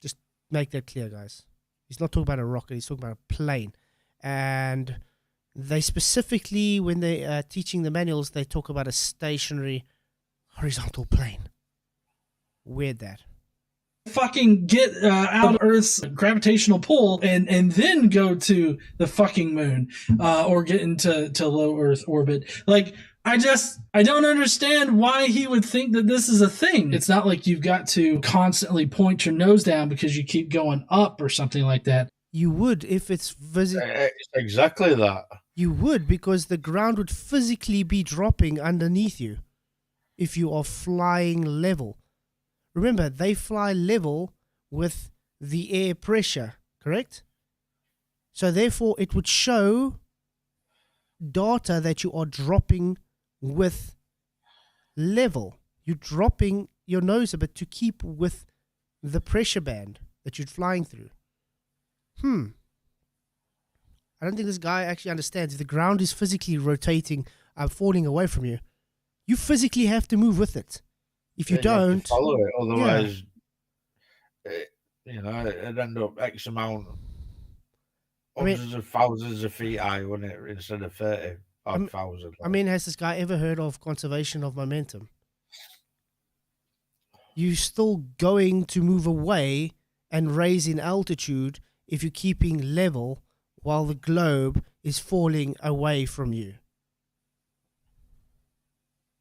Just make that clear, guys. He's not talking about a rocket, he's talking about a plane. And they specifically, when they are teaching the manuals, they talk about a stationary horizontal plane. Weird that. Fucking get out of Earth's gravitational pull and then go to the fucking moon or get into low Earth orbit. Like, I don't understand why he would think that this is a thing. It's not like you've got to constantly point your nose down because you keep going up or something like that. You would if it's It's exactly that. You would, because the ground would physically be dropping underneath you if you are flying level. Remember, they fly level with the air pressure, correct? So therefore, it would show data that you are dropping with level. You're dropping your nose a bit to keep with the pressure band that you're flying through. I don't think this guy actually understands. If the ground is physically rotating, falling away from you, you physically have to move with it. If you don't follow it, otherwise, it'd end up X amount, hundreds of thousands of feet high, wouldn't it? Instead of 30,000. I mean, has this guy ever heard of conservation of momentum? You're still going to move away and raise in altitude if you're keeping level while the globe is falling away from you.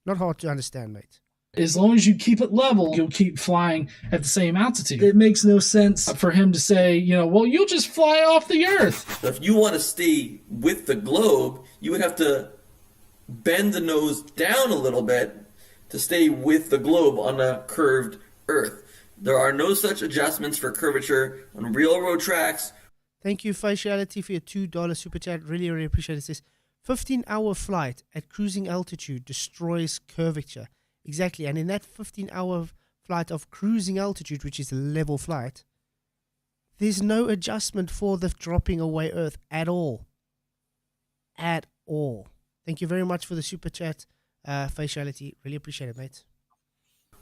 Not hard to understand, mate. As long as you keep it level, you'll keep flying at the same altitude. It makes no sense for him to say, well, you'll just fly off the Earth. If you want to stay with the globe, you would have to bend the nose down a little bit to stay with the globe on a curved Earth. There are no such adjustments for curvature on railroad tracks. Thank you, Faciality, for your $2 super chat. Really, really appreciate it. It says, 15-hour flight at cruising altitude destroys curvature. Exactly, and in that 15-hour flight of cruising altitude, which is a level flight, there's no adjustment for the dropping away Earth at all. At all. Thank you very much for the super chat, Faciality. Really appreciate it, mate.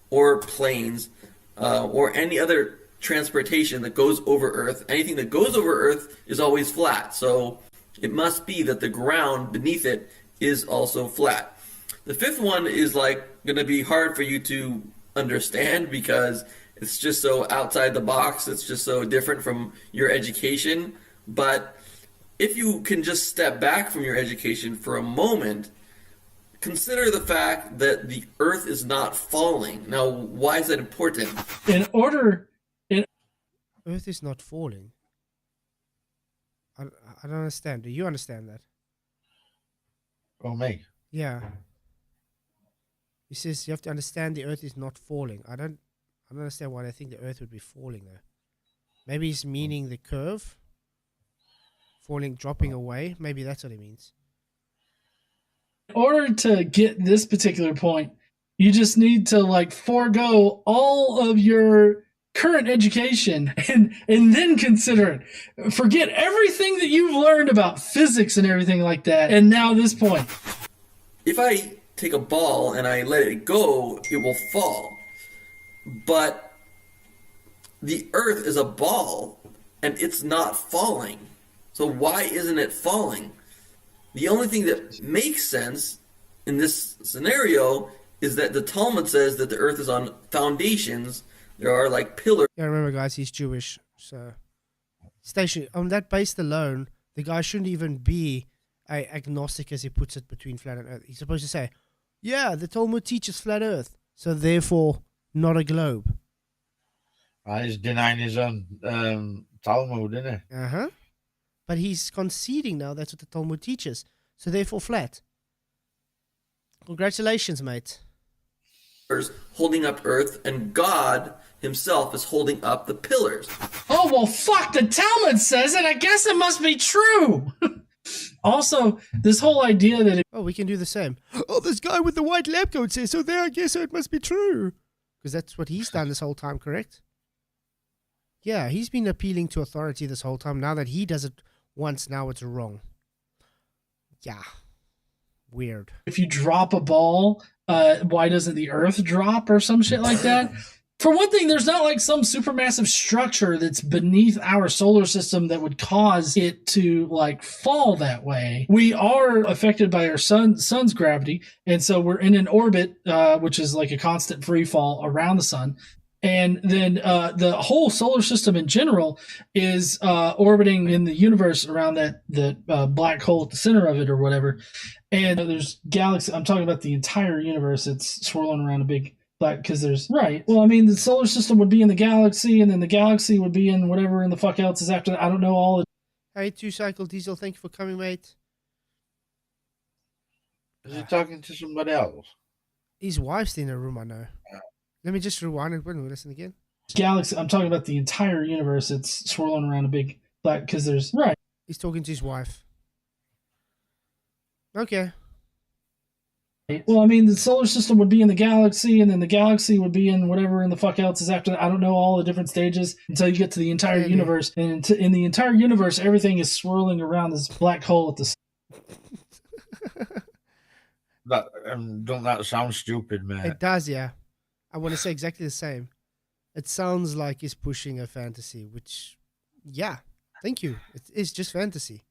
Or planes, or any other transportation that goes over Earth. Anything that goes over Earth is always flat, so it must be that the ground beneath it is also flat. The fifth one is going to be hard for you to understand because it's just so outside the box. It's just so different from your education. But if you can just step back from your education for a moment, consider the fact that the Earth is not falling. Now, why is that important? Earth is not falling. I don't understand. Do you understand that? Oh, me? Yeah. He says you have to understand the Earth is not falling. I don't understand why they think the Earth would be falling though. Maybe he's meaning the curve. Falling, dropping away. Maybe that's what he means. In order to get this particular point, you just need to forego all of your current education and then consider it. Forget everything that you've learned about physics and everything like that. And now this point. If I take a ball and I let it go, it will fall. But the Earth is a ball and it's not falling. So why isn't it falling? The only thing that makes sense in this scenario is that the Talmud says that the Earth is on foundations there are like pillars. Yeah, remember, guys, he's Jewish. So, station on that base alone, the guy shouldn't even be a agnostic, as he puts it, between flat and earth. He's supposed to say, yeah, the Talmud teaches flat earth, so therefore not a globe. He's denying his own Talmud, isn't he? Uh-huh. But he's conceding now that's what the Talmud teaches, so therefore flat. Congratulations, mate. Holding up earth, and God himself is holding up the pillars. Oh, well, fuck, the Talmud says it. I guess it must be true. Also, this whole idea that... Oh, we can do the same. Oh, this guy with the white lab coat says, so there, I guess so it must be true. Because that's what he's done this whole time, correct? Yeah, he's been appealing to authority this whole time. Now that he does it once, now it's wrong. Yeah. Weird. If you drop a ball, why doesn't the earth drop or some shit like that? For one thing, there's not like some supermassive structure that's beneath our solar system that would cause it to like fall that way. We are affected by our sun's gravity, and so we're in an orbit, which is like a constant free fall around the sun. And then the whole solar system in general is orbiting in the universe around that black hole at the center of it or whatever. And there's galaxies. I'm talking about the entire universe. It's swirling around a big black, because there's, right. Well, I mean, the solar system would be in the galaxy, and then the galaxy would be in whatever in the fuck else is after that. I don't know all the... Hey, 2Cycle Diesel, thank you for coming, mate. Is he talking to somebody else? His wife's in a room, I know. Let me just rewind it when we listen again. Galaxy. I'm talking about the entire universe. It's swirling around a big black, because there's, right. He's talking to his wife. Okay. Well, I mean, the solar system would be in the galaxy, and then the galaxy would be in whatever in the fuck else is after that. I don't know all the different stages until you get to the entire universe. And in the entire universe, everything is swirling around this black hole at the Don't that sound stupid, man? It does, yeah. I want to say exactly the same. It sounds like he's pushing a fantasy, which, yeah, thank you. It is just fantasy.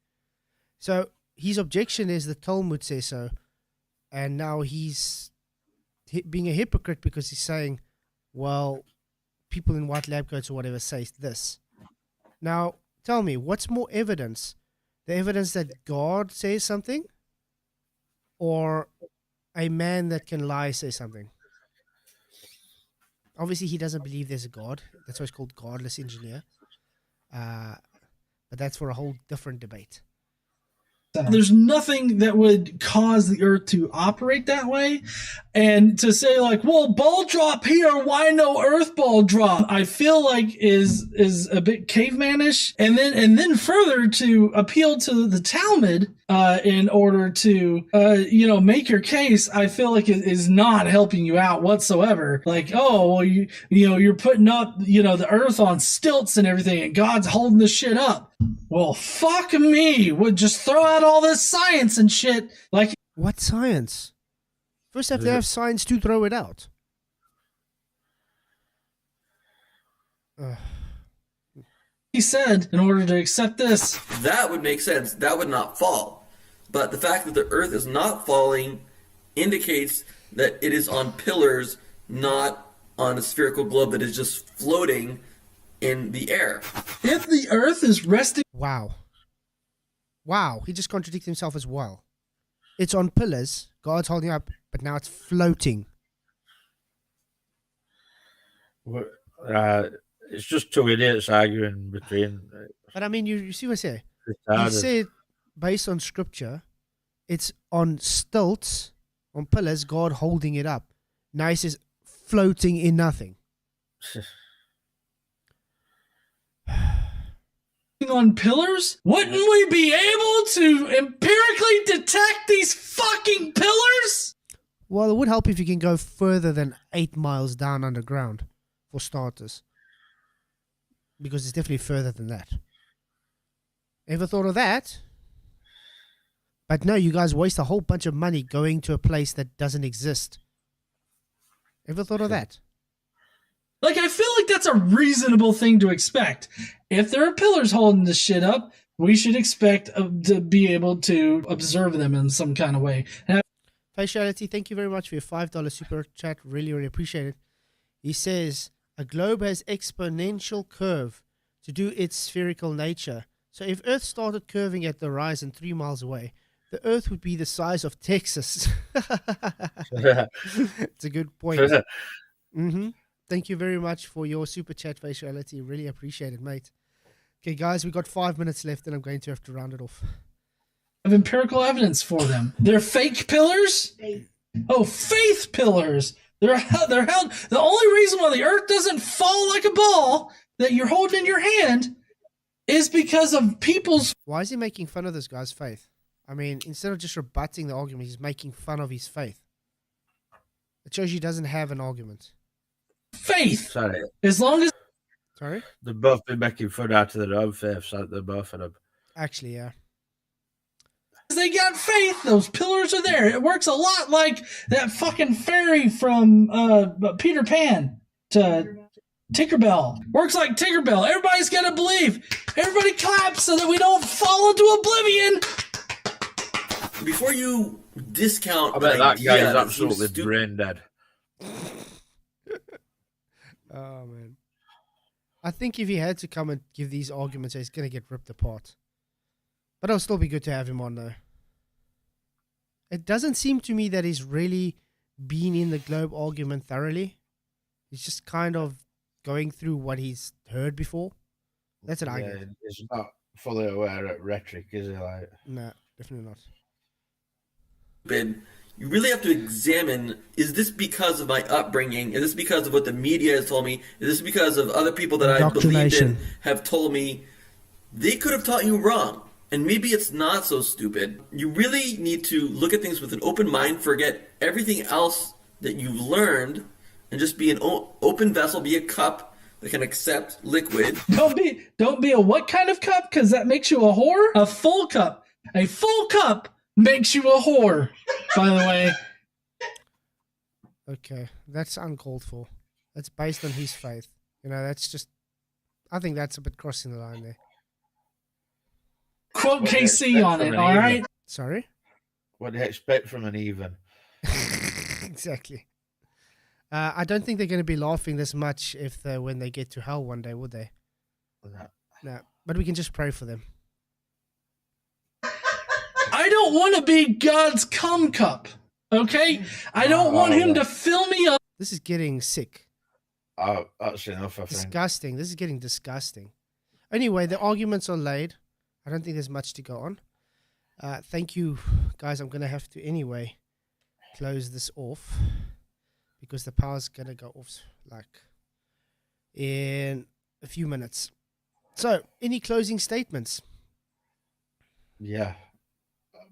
So his objection is the Talmud says so. And now he's being a hypocrite because he's saying, well, people in white lab coats or whatever say this. Now, tell me, what's more evidence? The evidence that God says something? Or a man that can lie says something? Obviously, he doesn't believe there's a God. That's why it's called godless engineer. But that's for a whole different debate. There's nothing that would cause the earth to operate that way. And to say like, well, ball drop here, why no earth ball drop? I feel like is a bit cavemanish. And then further to appeal to the Talmud in order to make your case, I feel like it is not helping you out whatsoever. Like, oh, well, you're putting up, the earth on stilts and everything, and God's holding this shit up. Well, fuck me. Would just throw out all this science and shit. Like, what science? First, have to have science to throw it out. He said, in order to accept this, that would make sense. That would not fall. But the fact that the earth is not falling indicates that it is on pillars, not on a spherical globe that is just floating in the air. If the earth is resting... Wow, he just contradicted himself as well. It's on pillars, God's holding up, but now it's floating. It's just two idiots arguing between... But I mean, you see what I say? He said, based on scripture, it's on stilts, on pillars, God holding it up. Now he says, floating in nothing. On pillars? Wouldn't we be able to empirically detect these fucking pillars? Well, it would help if you can go further than 8 miles down underground, for starters. Because it's definitely further than that. Ever thought of that? But no, you guys waste a whole bunch of money going to a place that doesn't exist. Ever thought of that? Like, I feel like that's a reasonable thing to expect. If there are pillars holding this shit up, we should expect to be able to observe them in some kind of way. Faciality, thank you very much for your $5 super chat. Really, really appreciate it. He says, A globe has exponential curve to do its spherical nature. So if Earth started curving at the horizon 3 miles away, the Earth would be the size of Texas. It's a good point. Mm-hmm. Thank you very much for your super chat faciality. Really appreciate it, mate. Okay, guys, we got 5 minutes left, and I'm going to have to round it off. Of empirical evidence for them. They're fake pillars? Oh, faith pillars. They're held. The only reason why the Earth doesn't fall like a ball that you're holding in your hand is because of people's... Why is he making fun of this guy's faith? I mean, instead of just rebutting the argument, he's making fun of his faith. It shows he doesn't have an argument. Faith. Sorry. As long as... Sorry? They've both been making fun out of their own faith, so they're both of them. Actually, yeah. They got faith. Those pillars are there. It works a lot like that fucking fairy from Peter Pan to Tinkerbell. Works like Tinkerbell. Everybody's got to believe. Everybody claps so that we don't fall into oblivion. Before you discount, I bet that guy is absolutely brain dead. Oh, man. I think if he had to come and give these arguments, he's going to get ripped apart. But it'll still be good to have him on, though. It doesn't seem to me that he's really been in the globe argument thoroughly. He's just kind of going through what he's heard before. That's what I get. He's not fully aware of rhetoric, is he? Like, no, definitely not. You really have to examine, is this because of my upbringing? Is this because of what the media has told me? Is this because of other people that I believed in have told me? They could have taught you wrong. And maybe it's not so stupid. You really need to look at things with an open mind, forget everything else that you've learned, and just be an open vessel, be a cup that can accept liquid. Don't be a what kind of cup? Because that makes you a whore? A full cup. A full cup makes you a whore, by the way. Okay, that's uncalled for. That's based on his faith. You know, that's just... I think that's a bit crossing the line there. Quote KC on it, all right? Sorry? What do you expect from an even? Exactly. I don't think they're going to be laughing this much when they get to hell one day, would they? No. But we can just pray for them. I don't want to be God's cum cup, okay? I don't want him to fill me up. This is getting sick. Oh, that's enough, I think. Disgusting. This is getting disgusting. Anyway, the arguments are laid. I don't think there's much to go on. Thank you, guys. I'm going to have to anyway close this off because the power's going to go off like in a few minutes. So, any closing statements? Yeah.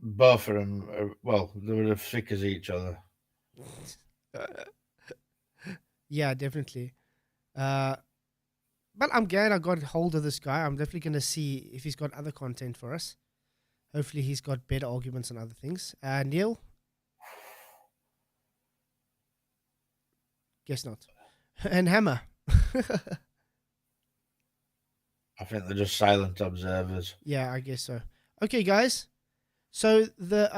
Both of them, they were as thick as each other. Yeah, definitely. But I'm glad I got hold of this guy. I'm definitely going to see if he's got other content for us. Hopefully he's got better arguments on other things. Neil? Guess not. And Hammer? I think they're just silent observers. Yeah, I guess so. Okay, guys. So the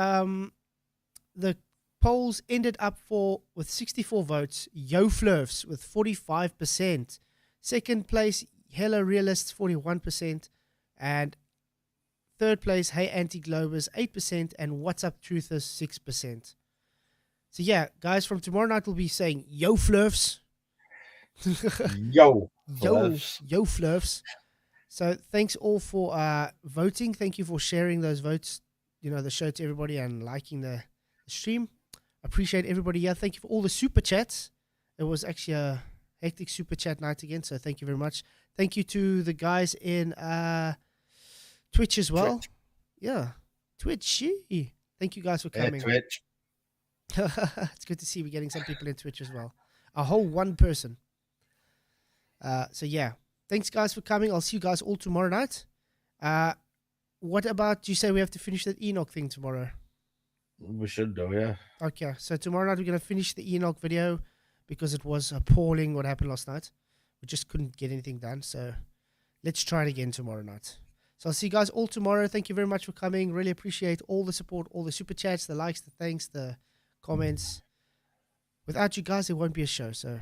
polls ended up with 64 votes. Yo Flurfs with 45%. Second place, Hello Realists, 41%. And third place, Hey Anti-Globers, 8%. And What's Up Truthers, 6%. So yeah, guys, from tomorrow night we'll be saying Yo Flurfs. Yo Flurfs. So thanks all for voting. Thank you for sharing those votes, the show to everybody and liking the stream. Appreciate everybody here. Thank you for all the super chats. It was actually a hectic super chat night again, so thank you very much. Thank you to the guys in Twitch as well. Yeah, Twitch. Thank you guys for coming. Twitch. It's good to see we're getting some people in Twitch as well. A whole one person. So yeah, thanks guys for coming. I'll see you guys all tomorrow night. What about you say we have to finish that Enoch thing tomorrow? We should do, yeah. Okay, so tomorrow night we're going to finish the Enoch video because it was appalling what happened last night. We just couldn't get anything done, so let's try it again tomorrow night. So I'll see you guys all tomorrow. Thank you very much for coming. Really appreciate all the support, all the super chats, the likes, the thanks, the comments. Without you guys, there won't be a show, so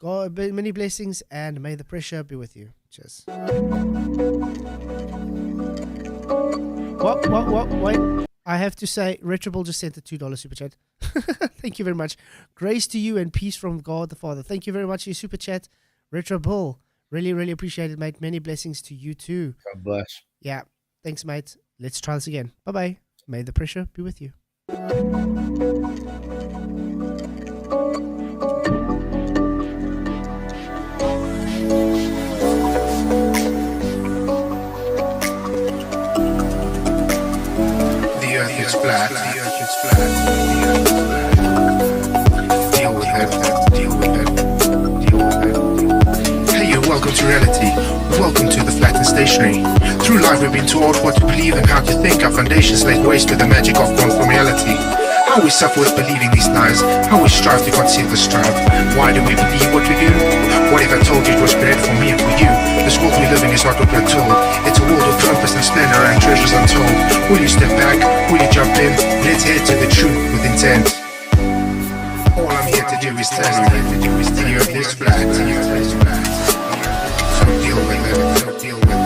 God, many blessings, and may the pressure be with you. Cheers. What? Wait. I have to say, Retroball just sent a $2 super chat. Thank you very much. Grace to you and peace from God the Father. Thank you very much for your super chat, Retroball. Really, really appreciate it, mate. Many blessings to you too. God bless. Yeah. Thanks, mate. Let's try this again. Bye-bye. May the pressure be with you. The earth is flat. The earth is flat. Deal with it. Deal with it. Deal with it. Hey, and welcome to reality. Welcome to the flat and stationary. Through life we've been taught what to believe and how to think. Our foundations laid waste with the magic of conformity. How we suffer with believing these lies. How we strive to conceal the strife. Why do we believe what we do? What if I told you it was created for me and for you? This world we live in is not what we're told. It's a world of purpose and splendor and treasures untold. Will you step back? Will you jump in? Let's head to the truth with intent. All I'm here to do is tell you, the earth is flat. So deal with it. So deal with it.